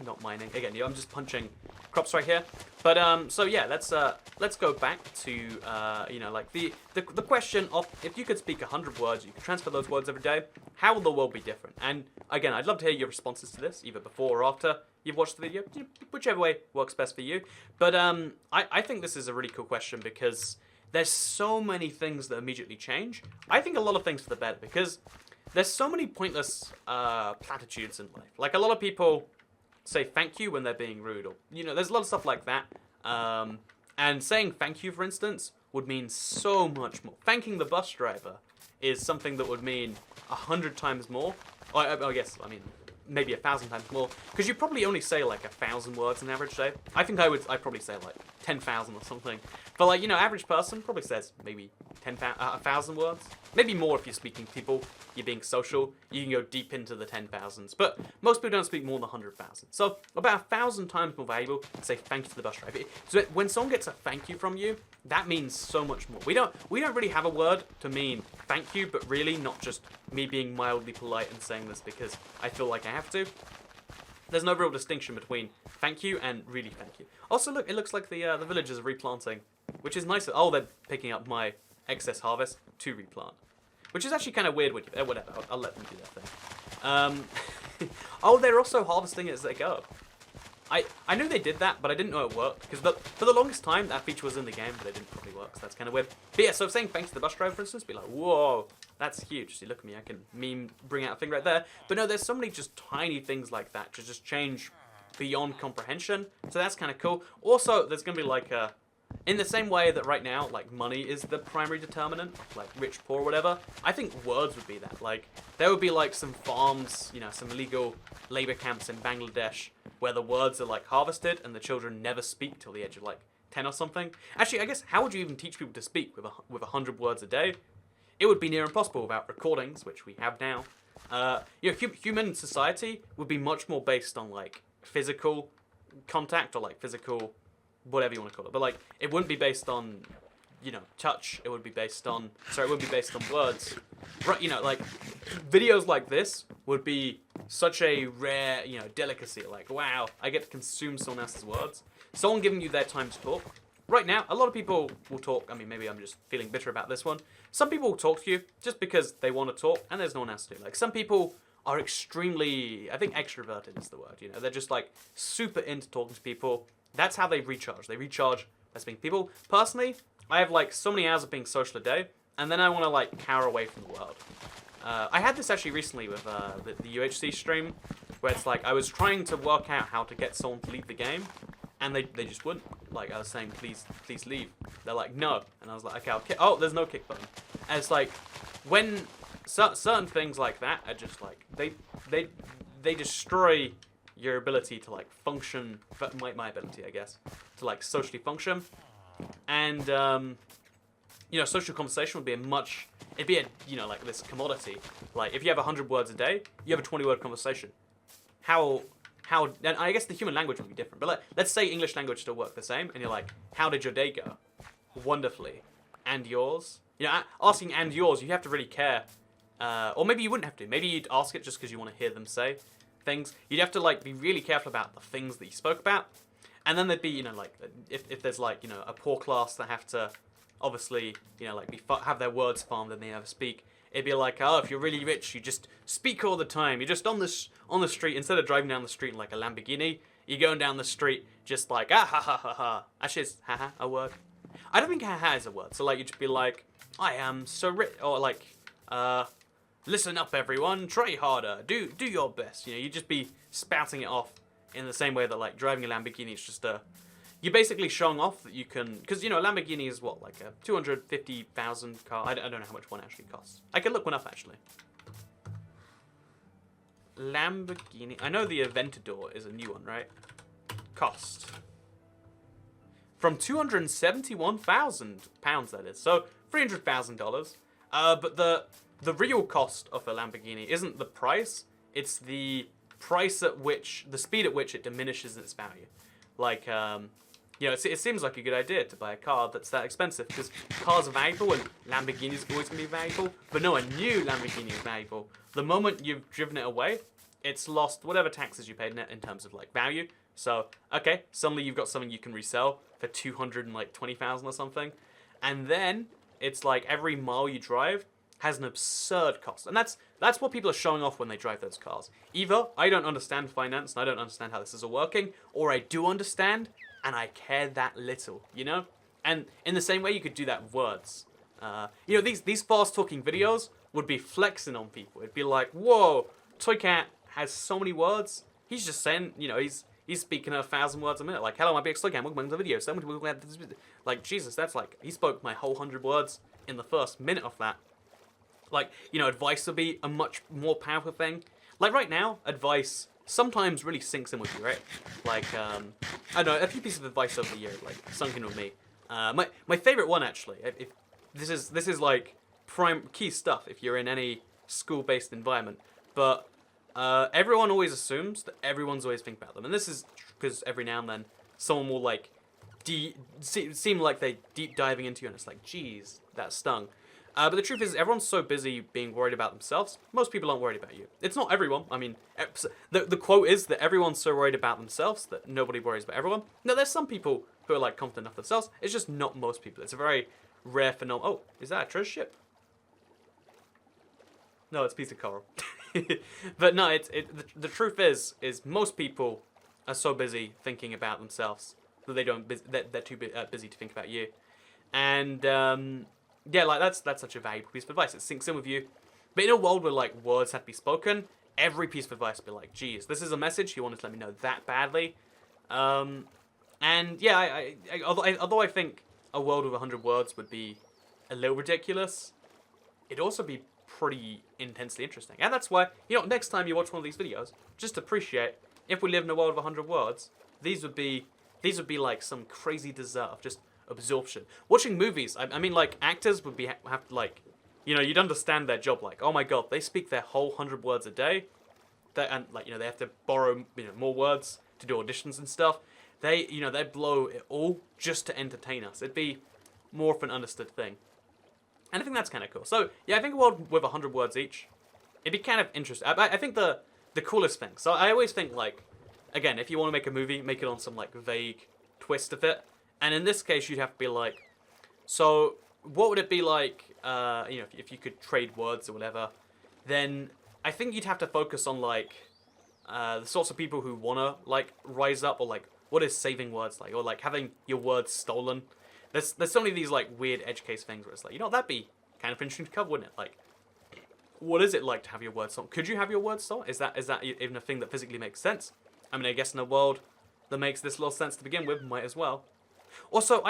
not mining. Again, I'm just punching crops right here. But so yeah, let's go back to like the question of if you could speak 100 words, you could transfer those words every day. How will the world be different? And again, I'd love to hear your responses to this, either before or after you've watched the video, whichever way works best for you. But I think this is a really cool question because there's so many things that immediately change. I think a lot of things for the better because there's so many pointless platitudes in life. Like a lot of people say thank you when they're being rude, or there's a lot of stuff like that. And saying thank you, for instance, would mean so much more. Thanking the bus driver is something that would mean 100 times more. I guess, maybe 1,000 times more, because you probably only say like 1,000 words an average day. I think I'd probably say like 10,000 or something. But like, average person probably says maybe 1,000 words. Maybe more if you're speaking to people, you're being social, you can go deep into the 10,000s. But most people don't speak more than 100,000. So about 1,000 times more valuable to say thank you to the bus driver. So when someone gets a thank you from you, that means so much more. We don't really have a word to mean thank you, but really not just me being mildly polite and saying this because I feel like I have to. There's no real distinction between thank you and really thank you. Also, look, it looks like the villagers are replanting, which is nice. Oh, they're picking up my excess harvest to replant, which is actually kind of weird when you... whatever, I'll let them do their thing. Oh, they're also harvesting it as they go. I knew they did that, but I didn't know it worked, because for the longest time, that feature was in the game, but it didn't probably work, so that's kind of weird. But yeah, so saying thanks to the bus driver, for instance, be like, whoa, that's huge. See, look at me, I can bring out a thing right there. But no, there's so many just tiny things like that to just change beyond comprehension, so that's kind of cool. Also, there's going to be like a... In the same way that right now, like, money is the primary determinant, like rich, poor, whatever, I think words would be that. Like, there would be like some farms, some illegal labor camps in Bangladesh where the words are like harvested and the children never speak till the age of like 10 or something. Actually, I guess, how would you even teach people to speak with 100 words a day? It would be near impossible without recordings, which we have now. Human society would be much more based on like physical contact or like physical... whatever you want to call it, but like it wouldn't be based on touch. It would be based on it would be based on words, right? Like videos like this would be such a rare delicacy. Like, wow, I get to consume someone else's words, someone giving you their time to talk. Right now, a lot of people will talk. I mean, maybe I'm just feeling bitter about this one. Some people will talk to you just because they want to talk, and there's no one else to do. Like some people are extremely, I think extroverted is the word. They're just like super into talking to people. That's how they recharge. They recharge by speaking to people. Personally, I have like so many hours of being social a day, and then I want to like cower away from the world. I had this actually recently with the UHC stream, where it's like I was trying to work out how to get someone to leave the game, and they just wouldn't. Like I was saying, please leave. They're like, no, and I was like, okay, I'll kick. Oh, there's no kick button. And it's like when certain things like that are just like they destroy your ability to like function, my ability, I guess, to like socially function, and you know, social conversation would be it'd be a, you know, like this commodity. Like if you have 100 words a day, you have a 20-word conversation. How, and I guess the human language would be different, but let's say English language still work the same, and you're like, how did your day go? Wonderfully. And yours? You know, asking and yours, you have to really care. Or maybe you wouldn't have to. Maybe you'd ask it just because you want to hear them say things. You'd have to like be really careful about the things that you spoke about. And then there'd be, you know, like if there's like, you know, a poor class that have to obviously, you know, like have their words farmed and they never speak. It'd be like, oh, if you're really rich, you just speak all the time. You're just on the street, instead of driving down the street in like a Lamborghini, you're going down the street just like, ah, ha, ha, ha, ha. Actually, is ha, ha a word? I don't think ha, ha is a word. So like, you'd just be like, I am so rich, or like, listen up, everyone, try harder, do your best. You know, you'd just be spouting it off in the same way that like driving a Lamborghini is just you're basically showing off that you can, because, you know, a Lamborghini is what, like a 250,000 car? I don't know how much one actually costs. I can look one up, actually. Lamborghini. I know the Aventador is a new one, right? Cost. From £271,000, that is. So, $300,000. But the real cost of a Lamborghini isn't the price. It's the price at which, the speed at which it diminishes its value. Like, you know, it seems like a good idea to buy a car that's that expensive, because cars are valuable and Lamborghini's always going to be valuable. But no, a new Lamborghini is valuable. The moment you've driven it away, it's lost whatever taxes you paid in it in terms of like value. So, okay, suddenly you've got something you can resell for $220,000 or something. And then it's like every mile you drive has an absurd cost. And that's what people are showing off when they drive those cars. Either I don't understand finance and I don't understand how this is all working, or I do understand and I care that little, you know? And in the same way you could do that with words. You know, these fast-talking videos would be flexing on people. It'd be like, whoa, Toy Cat has so many words. He's just saying, you know, he's speaking 1,000 words a minute. Like, hello, my big Toy Cat, welcome to the video. So many people like, Jesus, that's like, he spoke my whole 100 words in the first minute of that. Like, you know, advice would be a much more powerful thing. Like, right now, advice sometimes really sinks in with you, right? Like, I don't know, a few pieces of advice over the year, like, sunk in with me. My favorite one, actually, if this is like prime key stuff if you're in any school-based environment, but everyone always assumes that everyone's always thinking about them, and this is because every now and then someone will like seem like they deep diving into you, and it's like, geez, that stung. But the truth is, everyone's so busy being worried about themselves, most people aren't worried about you. It's not everyone. I mean, the quote is that everyone's so worried about themselves that nobody worries about everyone. No, there's some people who are like confident enough themselves. It's just not most people. It's a very rare phenomenon. Oh, is that a treasure ship? No, it's a piece of coral. But no, the truth is most people are so busy thinking about themselves that they don't, they're too busy to think about you. And yeah, like that's such a valuable piece of advice. It sinks in with you. But in a world where like words have to be spoken, every piece of advice would be like, geez, this is a message you wanted to let me know that badly. And yeah, although I think a world with 100 words would be a little ridiculous, it'd also be pretty intensely interesting. And that's why, you know, next time you watch one of these videos, just appreciate, if we live in a world of 100 words, these would be like some crazy dessert of just absorption. Watching movies, I mean, like, actors would have to, like, you know, you'd understand their job, like, oh my god, they speak their whole 100 words a day, and, like, you know, they have to borrow, you know, more words to do auditions and stuff. They, you know, they blow it all just to entertain us. It'd be more of an understood thing. And I think that's kind of cool. So, yeah, I think a world with 100 words each, it'd be kind of interesting. I think the coolest thing, so I always think, like, again, if you want to make a movie, make it on some, like, vague twist of it. And in this case, you'd have to be like, so what would it be like, you know, if you could trade words or whatever, then I think you'd have to focus on, like, the sorts of people who want to, like, rise up, or, like, what is saving words like, or, like, having your words stolen. There's so many of these, like, weird edge case things where it's like, you know, that'd be kind of interesting to cover, wouldn't it? Like, what is it like to have your words stolen? Could you have your words stolen? Is that even a thing that physically makes sense? I mean, I guess in a world that makes this little sense to begin with, might as well. Also,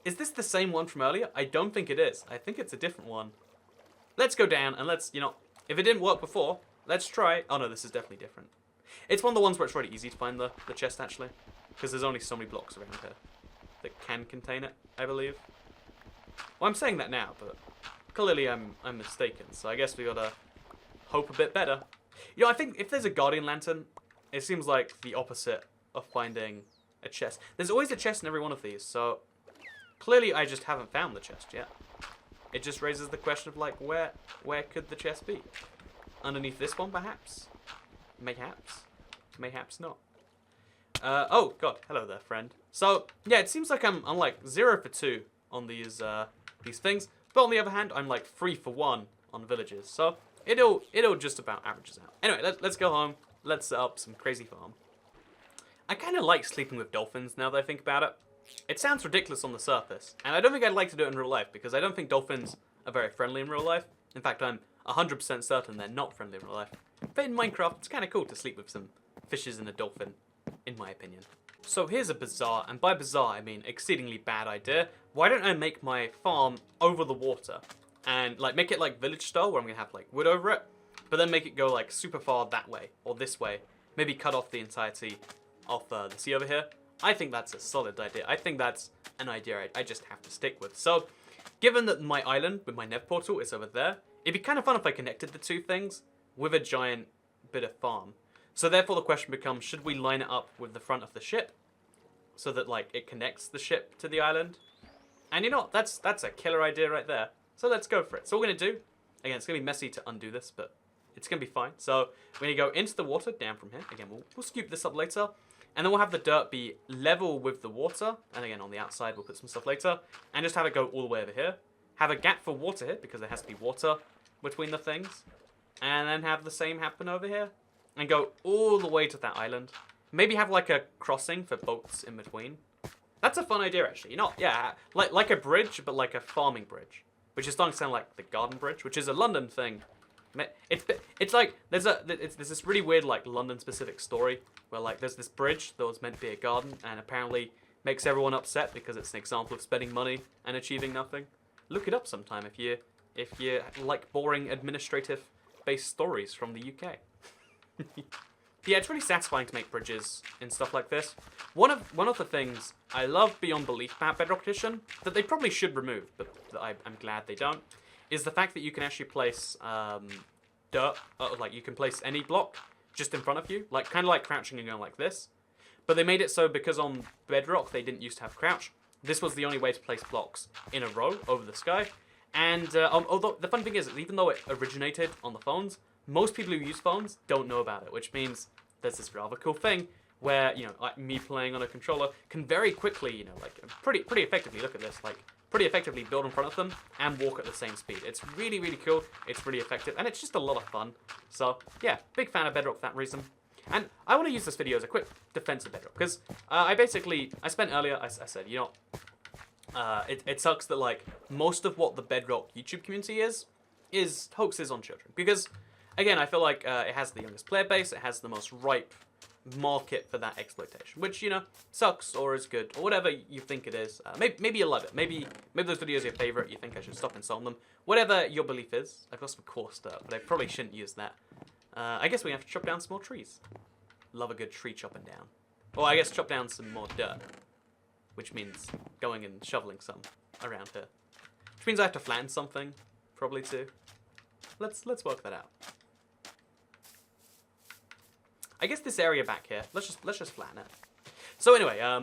is this the same one from earlier? I don't think it is. I think it's a different one. Let's go down and let's, you know, if it didn't work before, let's try. Oh no, this is definitely different. It's one of the ones where it's really easy to find the chest, actually. Because there's only so many blocks around here that can contain it, I believe. Well, I'm saying that now, but clearly I'm mistaken. So I guess we gotta hope a bit better. You know, I think if there's a Guardian Lantern, it seems like the opposite of finding a chest. There's always a chest in every one of these, so clearly I just haven't found the chest yet. It just raises the question of, like, where could the chest be? Underneath this one, perhaps? Mayhaps? Mayhaps not. Oh, God. Hello there, friend. So, yeah, it seems like I'm like 0 for 2 on these things. But on the other hand, I'm like 3 for 1 on villages. So, it'll just about averages out. Anyway, let's go home. Let's set up some crazy farm. I kind of like sleeping with dolphins now that I think about it. It sounds ridiculous on the surface, and I don't think I'd like to do it in real life, because I don't think dolphins are very friendly in real life. In fact, I'm 100% certain they're not friendly in real life. But in Minecraft, it's kind of cool to sleep with some fishes and a dolphin, in my opinion. So here's a bizarre, and by bizarre I mean exceedingly bad idea. Why don't I make my farm over the water, and like make it like village style, where I'm going to have like wood over it, but then make it go like super far that way, or this way. Maybe cut off the entirety of the sea over here. I think that's a solid idea. I think that's an idea I just have to stick with. So, given that my island with my Nev portal is over there, it'd be kind of fun if I connected the two things with a giant bit of farm. So therefore the question becomes, should we line it up with the front of the ship so that like it connects the ship to the island? And you know, that's a killer idea right there. So let's go for it. So what we're going to do, again, it's going to be messy to undo this, but it's going to be fine. So we're going to go into the water, down from here. Again, we'll scoop this up later. And then we'll have the dirt be level with the water. And again, on the outside, we'll put some stuff later. And just have it go all the way over here. Have a gap for water here, because there has to be water between the things. And then have the same happen over here. And go all the way to that island. Maybe have like a crossing for boats in between. That's a fun idea, actually. You know, yeah, like a bridge, but like a farming bridge. Which is starting to sound like the Garden Bridge, which is a London thing. It's like, there's this really weird, like, London-specific story where, like, there's this bridge that was meant to be a garden and apparently makes everyone upset because it's an example of spending money and achieving nothing. Look it up sometime if you like boring administrative-based stories from the UK. Yeah, it's really satisfying to make bridges and stuff like this. One of the things I love beyond belief about Bedrock Edition, that they probably should remove, but that I'm glad they don't, is the fact that you can actually place dirt, like you can place any block just in front of you, like kind of like crouching and going like this. But they made it so because on Bedrock they didn't used to have crouch. This was the only way to place blocks in a row over the sky. And although the fun thing is, even though it originated on the phones, most people who use phones don't know about it, which means there's this rather cool thing where, you know, like me playing on a controller can very quickly, you know, like pretty effectively, look at this, like pretty effectively build in front of them and walk at the same speed. It's really, really cool. It's really effective, and it's just a lot of fun. So, yeah, big fan of Bedrock for that reason. And I want to use this video as a quick defense of Bedrock, because I spent earlier, I said, you know, it sucks that, like, most of what the Bedrock YouTube community is hoaxes on children. Because, again, I feel like it has the youngest player base, it has the most ripe market for that exploitation, which, you know, sucks or is good or whatever you think it is. Maybe you love it. Maybe those videos are your favorite. You think I should stop insulting them. Whatever your belief is. I've got some coarse dirt, but I probably shouldn't use that. I guess we have to chop down some more trees. Love a good tree chopping down. Or I guess chop down some more dirt, which means going and shoveling some around here. Which means I have to flatten something, probably too. Let's work that out. I guess this area back here, let's just flatten it. So anyway, yeah,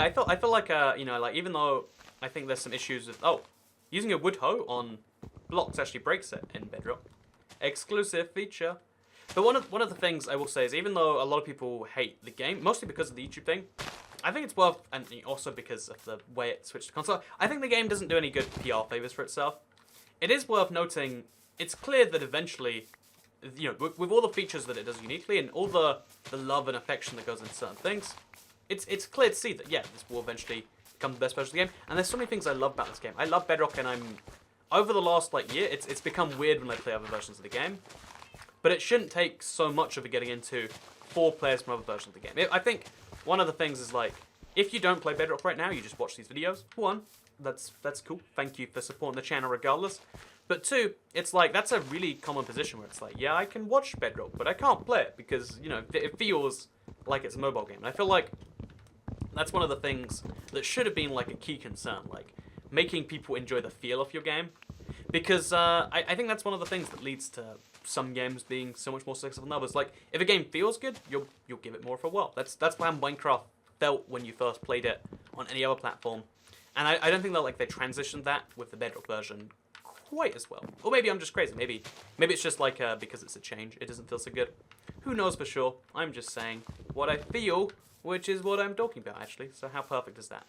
I feel like you know, like even though I think there's some issues with using a wood hoe on blocks actually breaks it in Bedrock. Exclusive feature. But one of the things I will say is, even though a lot of people hate the game, mostly because of the YouTube thing, I think it's worth, and also because of the way it switched to console, I think the game doesn't do any good PR favors for itself. It is worth noting, it's clear that eventually, you know, with all the features that it does uniquely and all the love and affection that goes into certain things, it's clear to see that, yeah, this will eventually become the best version of the game. And there's so many things I love about this game. I love Bedrock, and over the last, like, year, it's become weird when I play other versions of the game. But it shouldn't take so much of it getting into 4 players from other versions of the game. I think one of the things is, like, if you don't play Bedrock right now, you just watch these videos. One, that's cool. Thank you for supporting the channel regardless. But two, it's like, that's a really common position where it's like, yeah, I can watch Bedrock, but I can't play it because, you know, it feels like it's a mobile game. And I feel like that's one of the things that should have been like a key concern, like making people enjoy the feel of your game. Because I think that's one of the things that leads to some games being so much more successful than others. Like, if a game feels good, you'll give it more of a whirl. That's how Minecraft felt when you first played it on any other platform. And I don't think that like they transitioned that with the Bedrock version quite as well. Or maybe I'm just crazy. Maybe it's just like because it's a change, it doesn't feel so good. Who knows for sure? I'm just saying what I feel, which is what I'm talking about actually. So how perfect is that?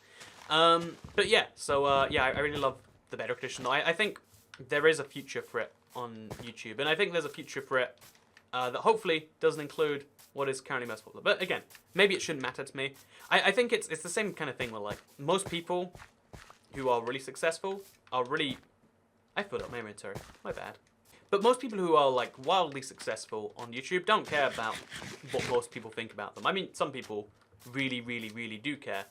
But yeah, so yeah, I really love the Bedrock edition. I think there is a future for it on YouTube, and I think there's a future for it that hopefully doesn't include what is currently most popular. But again, maybe it shouldn't matter to me. I think it's the same kind of thing where like most people who are really successful are really... I filled up my inventory, my bad. But most people who are like wildly successful on YouTube don't care about what most people think about them. I mean, some people really, really, really do care,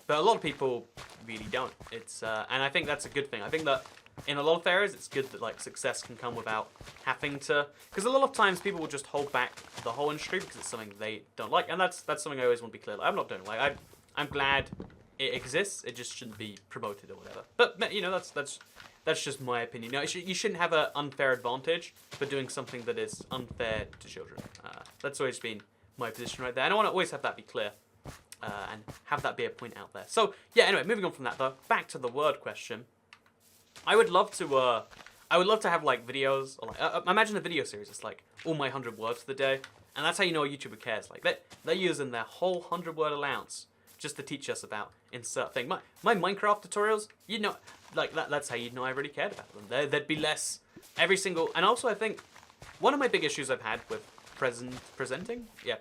but a lot of people really don't. It's and I think that's a good thing. I think that in a lot of areas, it's good that like success can come without having to, because a lot of times people will just hold back the whole industry because it's something they don't like, and that's something I always want to be clear. Like, I'm not doing like I'm glad it exists. It just shouldn't be promoted or whatever. But you know, that's just my opinion. No, you shouldn't have an unfair advantage for doing something that is unfair to children. That's always been my position right there, and I want to always have that be clear. And have that be a point out there. So yeah, anyway, moving on from that though, back to the word question. I would love to have like videos, or like imagine a video series. It's like all my 100 words for the day, and that's how you know a YouTuber cares. Like they're using their whole 100-word allowance just to teach us about insert thing. My Minecraft tutorials, you know, like that's how you know I really cared about them. There'd be less every single, and also I think one of my big issues I've had with presenting. I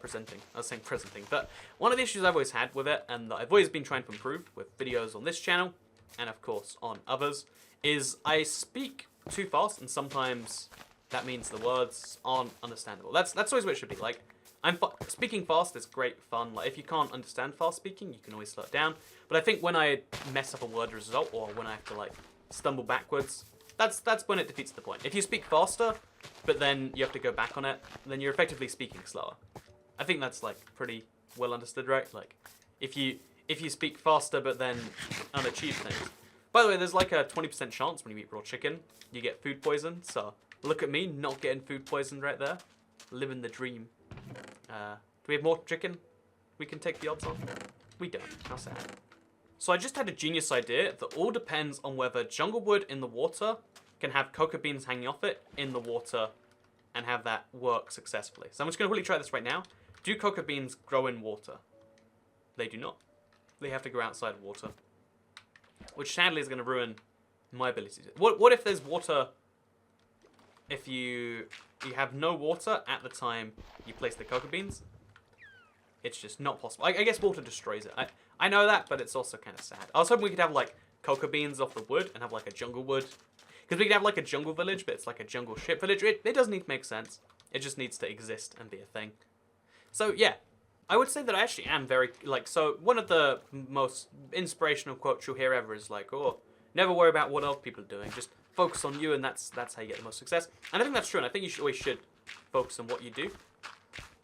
was saying presenting, but one of the issues I've always had with it, and that I've always been trying to improve with videos on this channel, and of course on others, is I speak too fast, and sometimes that means the words aren't understandable. That's always what it should be. Like, speaking fast is great fun. Like, if you can't understand fast speaking, you can always slow it down. But I think when I mess up a word result, or when I have to like stumble backwards, that's when it defeats the point. If you speak faster, but then you have to go back on it, then you're effectively speaking slower. I think that's like pretty well understood, right? Like, if you speak faster but then unachieve things. By the way, there's like a 20% chance when you eat raw chicken, you get food poisoned. So look at me, not getting food poisoned right there, living the dream. Do we have more chicken we can take the odds on? We don't. How sad. So I just had a genius idea that all depends on whether jungle wood in the water can have cocoa beans hanging off it in the water and have that work successfully. So I'm just going to really try this right now. Do cocoa beans grow in water? They do not. They have to grow outside of water, which sadly is going to ruin my ability to... What if there's water... If you have no water at the time you place the cocoa beans? It's just not possible. I guess water destroys it. I know that, but it's also kind of sad. I was hoping we could have like cocoa beans off the wood and have like a jungle wood. Because we could have like a jungle village, but it's like a jungle ship village. It doesn't need to make sense. It just needs to exist and be a thing. So yeah, I would say that I actually am very, like, so one of the most inspirational quotes you'll hear ever is like, oh, never worry about what other people are doing. Just focus on you, and that's how you get the most success. And I think that's true, and I think you always should focus on what you do.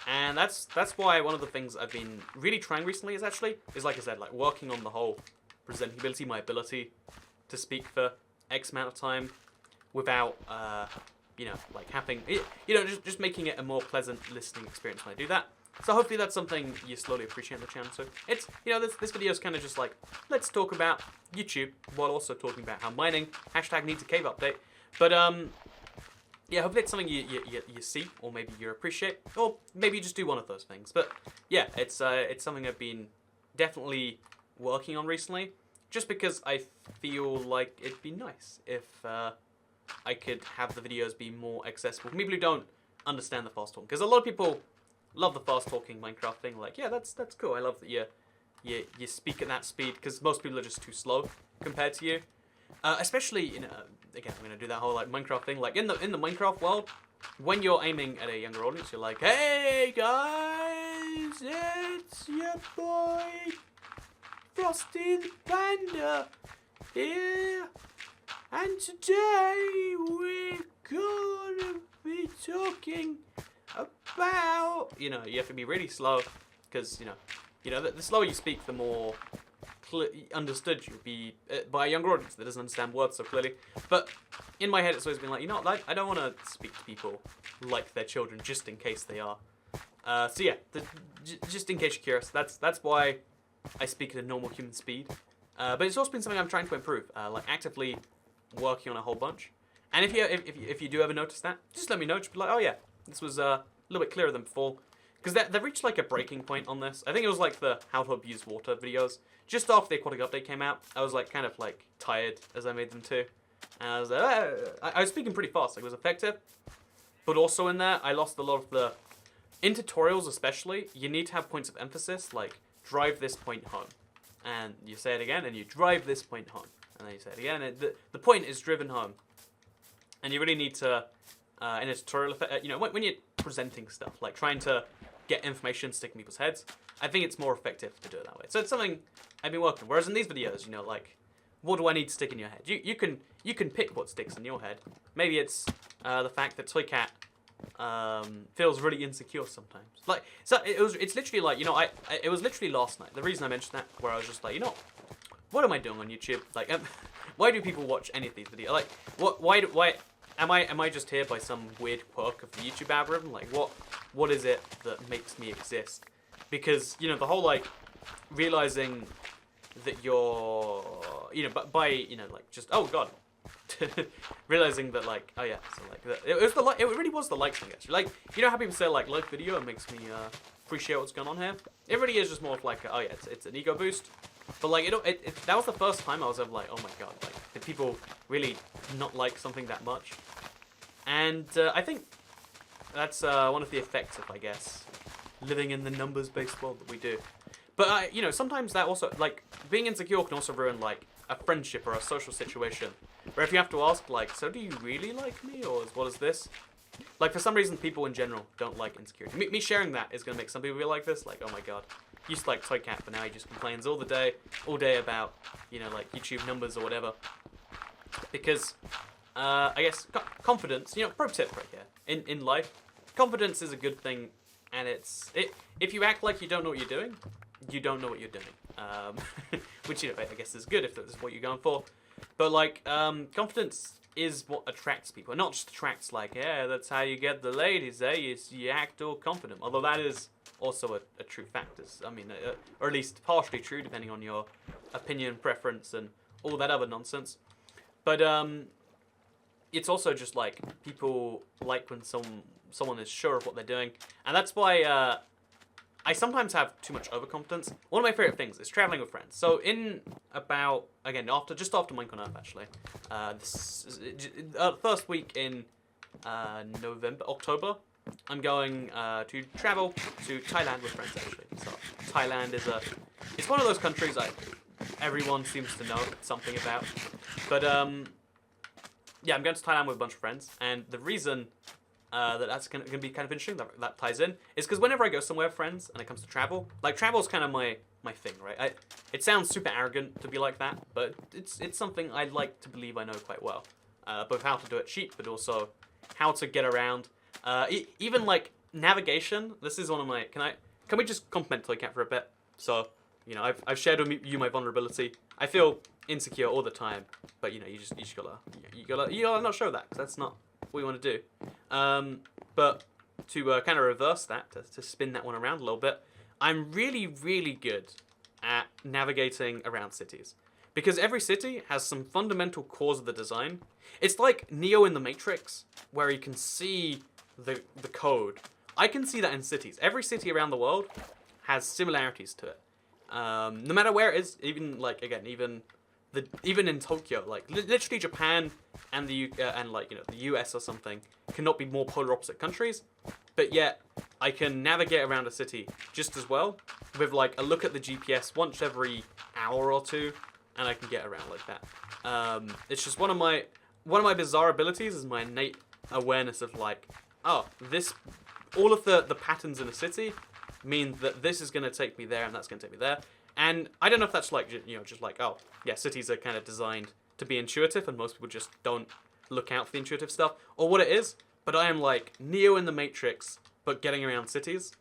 And that's why one of the things I've been really trying recently is like I said, like working on the whole presenting ability, my ability to speak for X amount of time without, you know, like having, you know, just making it a more pleasant listening experience when I do that. So hopefully that's something you slowly appreciate on the channel. So it's, you know, this video is kind of just like, let's talk about YouTube while also talking about how mining, #needs a cave update. But, yeah, hopefully it's something you see, or maybe you appreciate, or maybe you just do one of those things. But yeah, it's something I've been definitely working on recently, just because I feel like it'd be nice if I could have the videos be more accessible for people who don't understand the fast talking. Because a lot of people love the fast talking Minecraft thing. Like, yeah, that's cool. I love that you speak at that speed, because most people are just too slow compared to you. Especially, you know, again, I'm gonna do that whole like Minecraft thing. Like in the Minecraft world, when you're aiming at a younger audience, you're like, "Hey guys, it's your boy Frosty the Panda here, And today we're gonna be talking about, you know, you have to be really slow, because, you know, the slower you speak, the more understood you'll be by a younger audience that doesn't understand words so clearly. But in my head, it's always been like, you know, like, I don't want to speak to people like they're children, just in case they are. So yeah, just in case you're curious, that's why I speak at a normal human speed. But it's also been something I'm trying to improve, like actively working on a whole bunch. And if you do ever notice that, just let me know. Just be like, oh yeah, this was a little bit clearer than before. Because they've reached like a breaking point on this. I think it was like the how to abuse water videos. Just after the aquatic update came out, I was like kind of like tired as I made them too. And I was I was speaking pretty fast. Like, it was effective. But also in there, I lost a lot of the... In tutorials especially, you need to have points of emphasis, like drive this point home. And you say it again, and you drive this point home. And then you say it again, and the point is driven home. And you really need to, in a tutorial, you know, when you're presenting stuff, like trying to get information stick in people's heads, I think it's more effective to do it that way. So it's something I've been working on. Whereas in these videos, you know, like, what do I need to stick in your head? You can pick what sticks in your head. Maybe it's the fact that Toycat feels really insecure sometimes. Like, so it's literally like, you know, it was literally last night. The reason I mentioned that, where I was just like, you know, what am I doing on YouTube? Like, why do people watch any of these videos? Like, why am I just here by some weird quirk of the YouTube algorithm? Like, what is it that makes me exist? Because, you know, the whole, like, realizing that you're, you know, by, you know, like, just, oh god, realizing that, like, oh yeah, so like, it really was the likes thing, actually. Like, you know how people say, like video, it makes me appreciate what's going on here? It really is just more of like, oh yeah, it's an ego boost. But like, that was the first time I was ever like, oh my god, like, did people really not like something that much? And I think that's one of the effects of, I guess, living in the numbers-based world that we do. But, you know, sometimes that also, like, being insecure can also ruin, like, a friendship or a social situation. Where if you have to ask, like, so do you really like me, or what is this? Like, for some reason, people in general don't like insecurity. Me sharing that is going to make some people feel like this, like, oh my god. He used to like Toycat, but now he just complains all day about, you know, like, YouTube numbers or whatever. Because, I guess, confidence, you know, pro tip right here, in life, confidence is a good thing, and if you act like you don't know what you're doing, you don't know what you're doing. Which, you know, I guess is good if that's what you're going for. But, like, confidence is what attracts people. And not just attracts, like, yeah, that's how you get the ladies, eh? You act all confident. Although that is also a true fact. I mean, or at least partially true, depending on your opinion, preference, and all that other nonsense. But, it's also just, like, people like when someone is sure of what they're doing. And that's why, I sometimes have too much overconfidence. One of my favorite things is traveling with friends. So in about, again, just after Minecraft on Earth, actually, first week in October, I'm going to travel to Thailand with friends, actually. So Thailand it's one of those countries everyone seems to know something about. But yeah, I'm going to Thailand with a bunch of friends, and the reason that's going to be kind of interesting, that ties in, is because whenever I go somewhere with friends and it comes to travel, like, travel is kind of my thing, right? It sounds super arrogant to be like that, but it's something I like to believe I know quite well. Both how to do it cheap, but also how to get around. Even, like, navigation, this is one of my... Can we just compliment Toycat for a bit? So, you know, I've shared with you my vulnerability. I feel insecure all the time, but, you know, you just gotta not show that, because that's not what you want to do. But to kind of reverse that, to spin that one around a little bit, I'm really, really good at navigating around cities. Because every city has some fundamental cores of the design. It's like Neo in the Matrix, where you can see the code. I can see that in cities. Every city around the world has similarities to it. No matter where it is, even, like, again, even in Tokyo, like, literally Japan and like, you know, the US or something cannot be more polar opposite countries, but yet I can navigate around a city just as well with, like, a look at the GPS once every hour or two, and I can get around like that. It's just one of my bizarre abilities is my innate awareness of, like, oh, all of the patterns in a city mean that this is going to take me there and that's going to take me there. And I don't know if that's, like, you know, just like, oh, yeah, cities are kind of designed to be intuitive, and most people just don't look out for the intuitive stuff, or what it is, but I am like Neo in the Matrix, but getting around cities.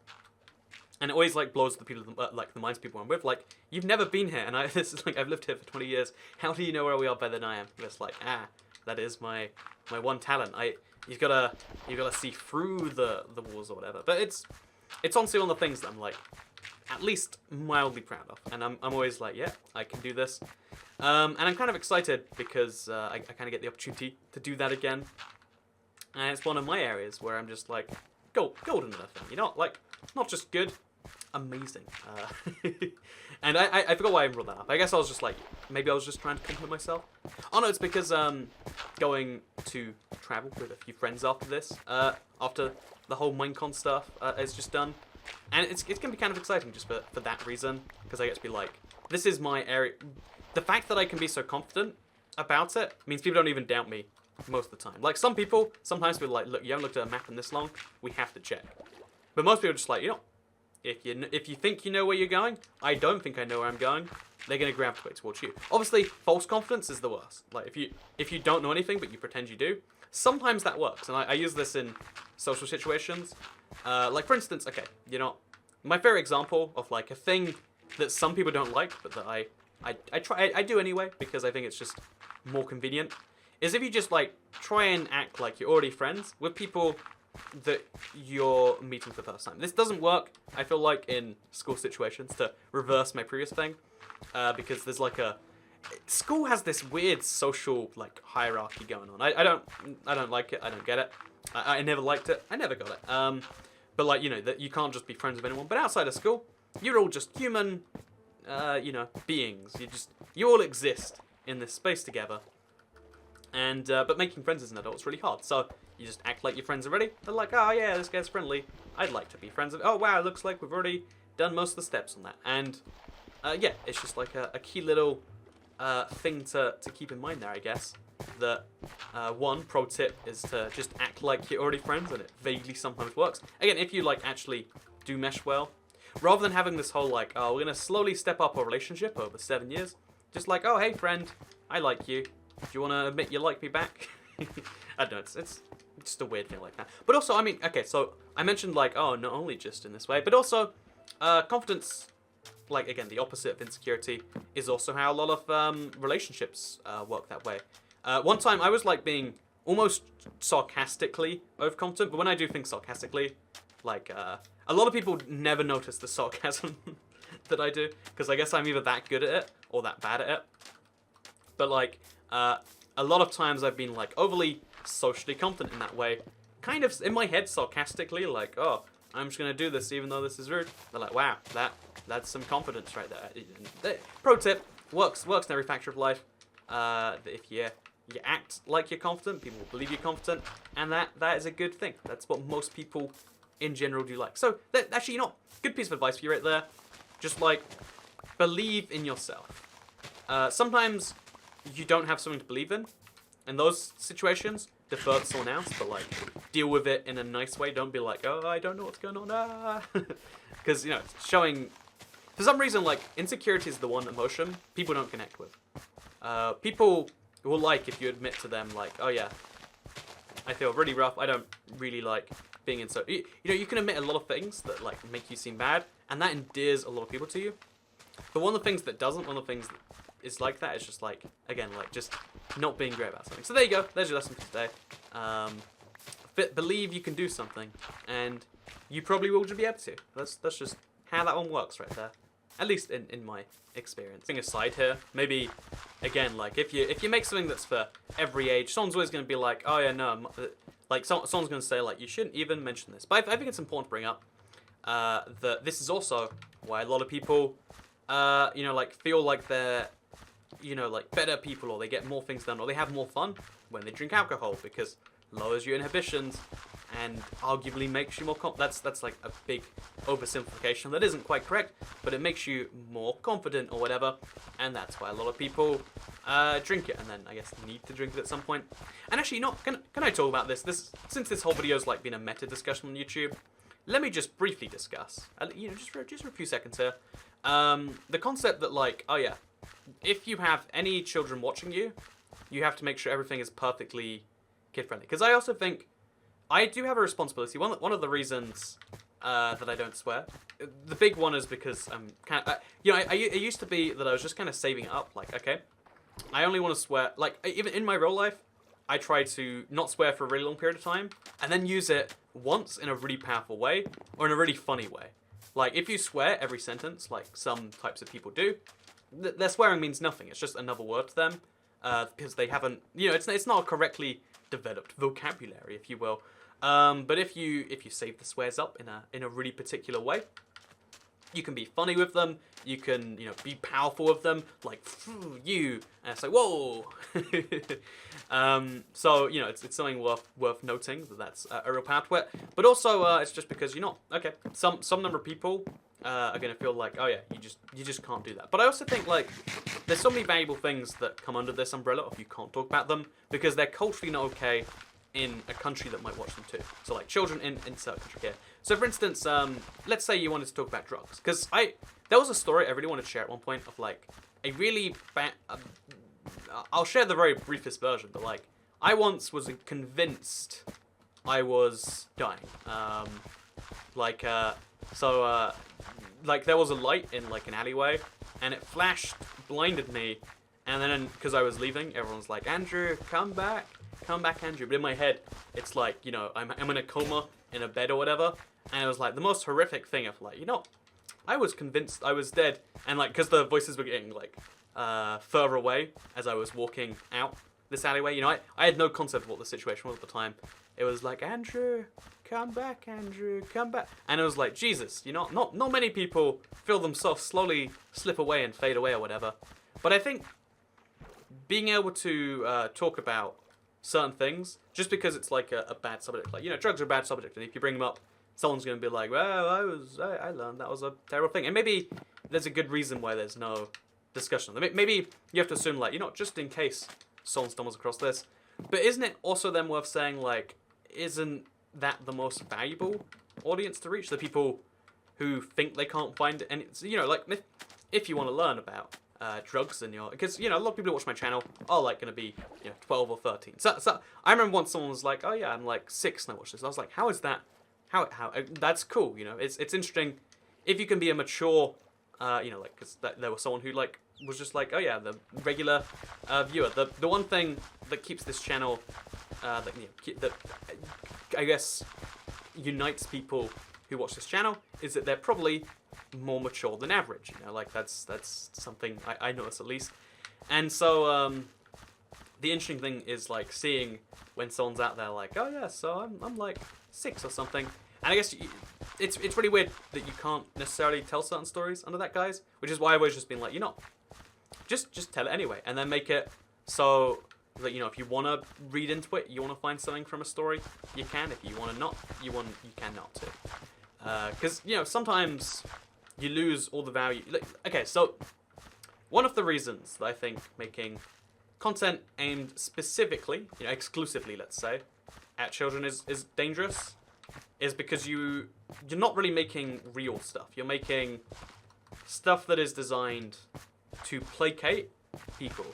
And it always like blows the people, like the minds people I'm with. Like, you've never been here, and this is like I've lived here for 20 years. How do you know where we are better than I am? And it's like, that is my one talent. You've gotta see through the walls or whatever. But it's honestly one of the things that I'm like at least mildly proud of, and I'm always like, yeah, I can do this. And I'm kind of excited because I kind of get the opportunity to do that again. And it's one of my areas where I'm just like golden enough, you know, like not just good. Amazing. And I forgot why I brought that up. I guess I was just like, maybe I was just trying to compliment myself. Oh no, it's because going to travel with a few friends after this, after the whole Minecon stuff is just done. And it's going to be kind of exciting just for that reason, because I get to be like, this is my area. The fact that I can be so confident about it means people don't even doubt me most of the time. Like some people, sometimes people are like, look, you haven't looked at a map in this long, we have to check. But most people are just like, you know, if you think you know where you're going, I don't think I know where I'm going, they're going to gravitate towards you. Obviously, false confidence is the worst. Like, if you don't know anything, but you pretend you do, sometimes that works. And I use this in social situations. Like, for instance, okay, you know, my favorite example of, like, a thing that some people don't like, but that I do anyway, because I think it's just more convenient, is if you just, like, try and act like you're already friends with people that you're meeting for the first time. This doesn't work, I feel like, in school situations, to reverse my previous thing, because there's like school has this weird social like hierarchy going on. I don't like it. I don't get it. I never liked it. I never got it. But like, you know, that you can't just be friends with anyone. But outside of school, you're all just human, you know, beings. You all exist in this space together. And but making friends as an adult is really hard. So you just act like your friends already. They're like, oh yeah, this guy's friendly. I'd like to be friends with. Oh wow, it looks like we've already done most of the steps on that. And yeah, it's just like a key little thing to keep in mind there, I guess. That one pro tip is to just act like you're already friends, and it vaguely sometimes works. Again, if you like actually do mesh well, rather than having this whole like, oh, we're gonna slowly step up our relationship over 7 years. Just like, oh hey friend, I like you. Do you want to admit you like me back? I don't know, it's just a weird thing like that. But also, I mean, okay, so I mentioned like, oh, not only just in this way, but also confidence, like again, the opposite of insecurity, is also how a lot of relationships work that way. One time I was like being almost sarcastically overconfident, but when I do things sarcastically, like a lot of people never notice the sarcasm that I do, because I guess I'm either that good at it or that bad at it. But like, a lot of times I've been like overly socially confident in that way, kind of in my head sarcastically, like, oh, I'm just gonna do this even though this is rude. They're like, wow, that's some confidence right there. Pro tip, works in every factor of life. That if you act like you're confident, people will believe you're confident, and that is a good thing. That's what most people in general do like. So actually, you know, good piece of advice for you right there. Just like, believe in yourself. Sometimes you don't have something to believe in those situations, defer to someone else, but like deal with it in a nice way. Don't be like, oh, I don't know what's going on, because you know, showing, for some reason, like insecurity is the one emotion people don't connect with. People will like if you admit to them like, oh yeah, I feel really rough, I don't really like being in, so you know, you can admit a lot of things that like make you seem bad, and that endears a lot of people to you. But one of the things that doesn't, one of the things that is like that, is just like, again, like just not being great about something. So there you go, there's your lesson for today. Believe you can do something, and you probably will be able to. That's just how that one works right there, at least in my experience. Thing aside here, maybe again, like if you make something that's for every age, someone's always going to be like, oh yeah, no, like someone's going to say like, you shouldn't even mention this. But I think it's important to bring up that this is also why a lot of people you know, like feel like they're, you know, like better people, or they get more things done, or they have more fun when they drink alcohol, because lowers your inhibitions and arguably makes you more that's like a big oversimplification that isn't quite correct, but it makes you more confident or whatever, and that's why a lot of people drink it, and then I guess need to drink it at some point. And actually, you know, can I talk about this since this whole video's like been a meta discussion on YouTube, let me just briefly discuss, you know, just for a few seconds here, the concept that like, oh yeah, if you have any children watching you, you have to make sure everything is perfectly kid-friendly. Because I also think I do have a responsibility. One of the reasons that I don't swear, the big one is because I'm kind of, it used to be that I was just kind of saving it up. Like, okay, I only want to swear, like, even in my real life, I try to not swear for a really long period of time, and then use it once in a really powerful way, or in a really funny way. Like, if you swear every sentence, like some types of people do, their swearing means nothing. It's just another word to them, because they haven't, it's not a correctly developed vocabulary, if you will. But if you save the swears up in a really particular way, you can be funny with them. You can be powerful with them, like you, and it's like whoa. So it's something worth noting that's a real power to it. But also it's just because okay. Some number of people are gonna feel like, oh yeah, you just can't do that. But I also think like there's so many valuable things that come under this umbrella if you can't talk about them because they're culturally not okay in a country that might watch them too. So like children in certain country here. So for instance, let's say you wanted to talk about drugs. Because there was a story I really wanted to share at one point of like a really bad, I'll share the very briefest version, but like I once was convinced I was dying. Like there was a light in like an alleyway and it flashed, blinded me. And then because I was leaving, everyone's like, Andrew, come back, Andrew. But in my head, it's like, I'm in a coma in a bed or whatever. And it was like the most horrific thing of like, I was convinced I was dead. And like, because the voices were getting like further away as I was walking out this alleyway. I had no concept of what the situation was at the time. It was like, Andrew, come back, Andrew, come back. And it was like, Jesus, not many people feel themselves slowly slip away and fade away or whatever. But I think being able to talk about certain things, just because it's like a bad subject, like, drugs are a bad subject, and if you bring them up, someone's going to be like, well, I learned that was a terrible thing. And maybe there's a good reason why there's no discussion. Maybe you have to assume, like, just in case someone stumbles across this. But isn't it also then worth saying, like, isn't that the most valuable audience to reach? The people who think they can't find it. And it's, like, if you want to learn about drugs and because a lot of people who watch my channel are like going to be 12 or 13. So I remember once someone was like, oh yeah, I'm like 6 and I watch this. I was like, how is that? How that's cool. It's interesting if you can be a mature because there was someone who like was just like, oh yeah, the regular viewer. The one thing that keeps this channel that I guess unites people who watch this channel is that they're probably more mature than average. Like that's something I notice at least. And so the interesting thing is like seeing when someone's out there like, oh yeah, so I'm like 6 or something. And I guess it's really weird that you can't necessarily tell certain stories under that guise, which is why I've always just been like, just tell it anyway, and then make it so that if you want to read into it, you want to find something from a story, you can. If you want to not, you cannot too. Because sometimes you lose all the value. Okay, so one of the reasons that I think making content aimed specifically, exclusively, let's say, at children is dangerous, is because you're not really making real stuff. You're making stuff that is designed to placate people,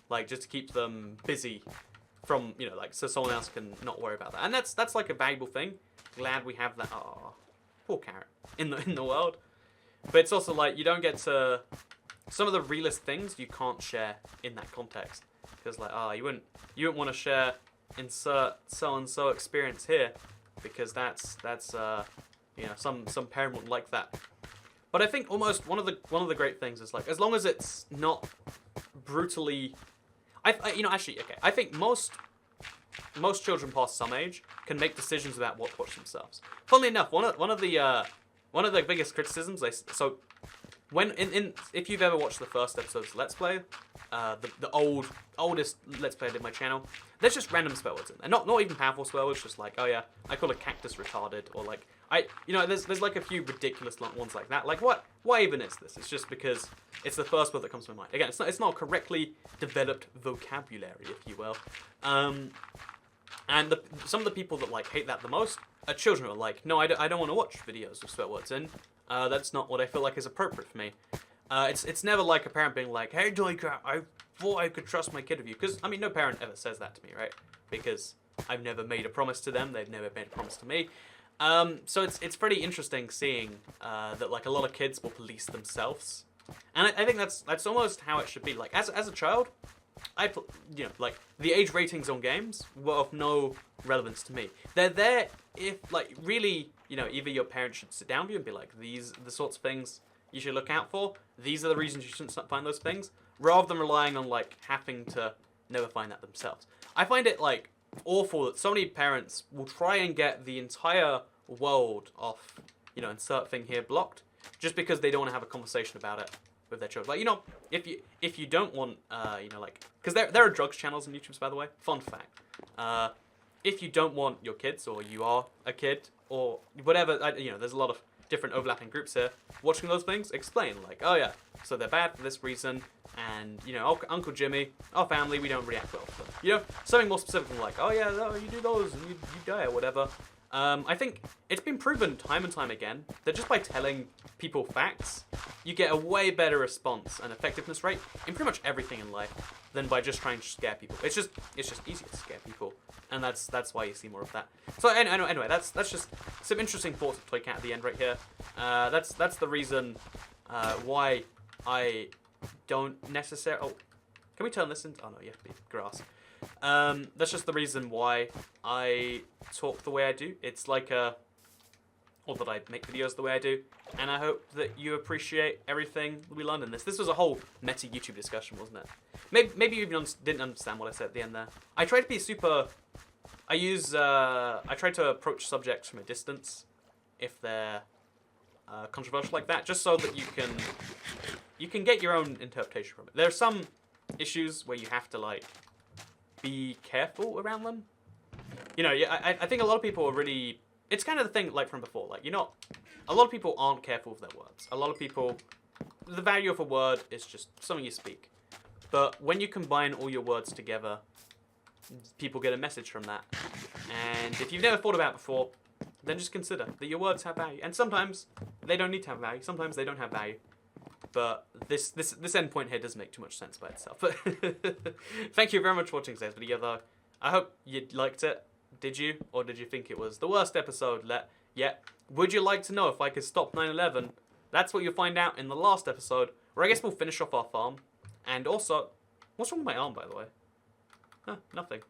like just to keep them busy from so someone else can not worry about that. And that's like a valuable thing. Glad we have that. Oh, poor carrot in the world. But it's also like you don't get to some of the realest things you can't share in that context, because like you wouldn't want to share insert so and so experience here, because that's some parent wouldn't like that. But I think almost one of the great things is like, as long as it's not brutally, I think most children past some age can make decisions about what to watch themselves. Funnily enough, one of the biggest criticisms if you've ever watched the first episodes of Let's Play, the oldest Let's Play I did on my channel, there's just random swear words in there. Not even powerful swear words, just like, oh yeah, I call a cactus retarded, or like, there's like a few ridiculous ones like that. Like, what? Why even is this? It's just because it's the first word that comes to my mind. Again, it's not a correctly developed vocabulary, if you will. And some of the people that like hate that the most are children who are like, no, I don't want to watch videos with swear words in. That's not what I feel like is appropriate for me. It's never like a parent being like, hey, Joyka, I before I could trust my kid with you. Because, I mean, no parent ever says that to me, right? Because I've never made a promise to them. They've never made a promise to me. So it's pretty interesting seeing that, like, a lot of kids will police themselves. And I think that's almost how it should be. Like, as a child, like, the age ratings on games were of no relevance to me. They're there if, like, really, either your parents should sit down with you and be like, these are the sorts of things you should look out for. These are the reasons you shouldn't find those things. Rather than relying on, like, having to never find that themselves. I find it, like, awful that so many parents will try and get the entire world off, insert thing here, blocked, just because they don't want to have a conversation about it with their children. Like, if you don't want, like, because there are drugs channels on YouTube, by the way. Fun fact. If you don't want your kids, or you are a kid, or whatever, there's a lot of different overlapping groups here. Watching those things, explain, like, oh yeah, so they're bad for this reason, and, Uncle Jimmy, our family, we don't react well to them. Something more specific than like, oh yeah, no, you do those, and you die, or whatever. I think it's been proven time and time again that just by telling people facts, you get a way better response and effectiveness rate in pretty much everything in life than by just trying to scare people. It's just easier to scare people, and that's why you see more of that. So anyway, that's just some interesting thoughts of Toycat at the end right here. That's the reason why I don't necessarily. Oh, can we turn this into? Oh no, you have to be grass. That's just the reason why I talk the way I do. It's like or that I make videos the way I do, and I hope that you appreciate everything we learned in this. This was a whole meta YouTube discussion, wasn't it? Maybe you even didn't understand what I said at the end there. I try to be super. I try to approach subjects from a distance, if they're controversial like that, just so that you can get your own interpretation from it. There are some issues where you have to, like, be careful around them. I think a lot of people are really. It's kind of the thing, like, from before. Like, a lot of people aren't careful with their words. A lot of people, the value of a word is just something you speak. But when you combine all your words together, people get a message from that. And if you've never thought about it before, then just consider that your words have value. And sometimes they don't need to have value. Sometimes they don't have value. But this endpoint here doesn't make too much sense by itself. Thank you very much for watching today's video, though. I hope you liked it. Did you? Or did you think it was the worst episode yet? Would you like to know if I could stop 9/11? That's what you'll find out in the last episode, where I guess we'll finish off our farm. And also, what's wrong with my arm, by the way? Huh, nothing.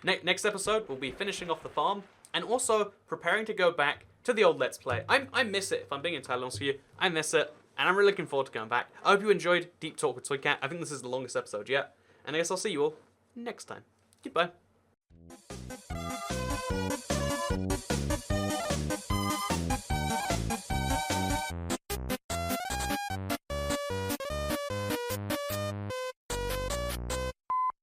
Next episode, we'll be finishing off the farm, and also preparing to go back to the old Let's Play. I miss it, if I'm being entirely honest with you. I miss it. And I'm really looking forward to going back. I hope you enjoyed Deep Talk with Toycat. I think this is the longest episode yet. And I guess I'll see you all next time. Goodbye.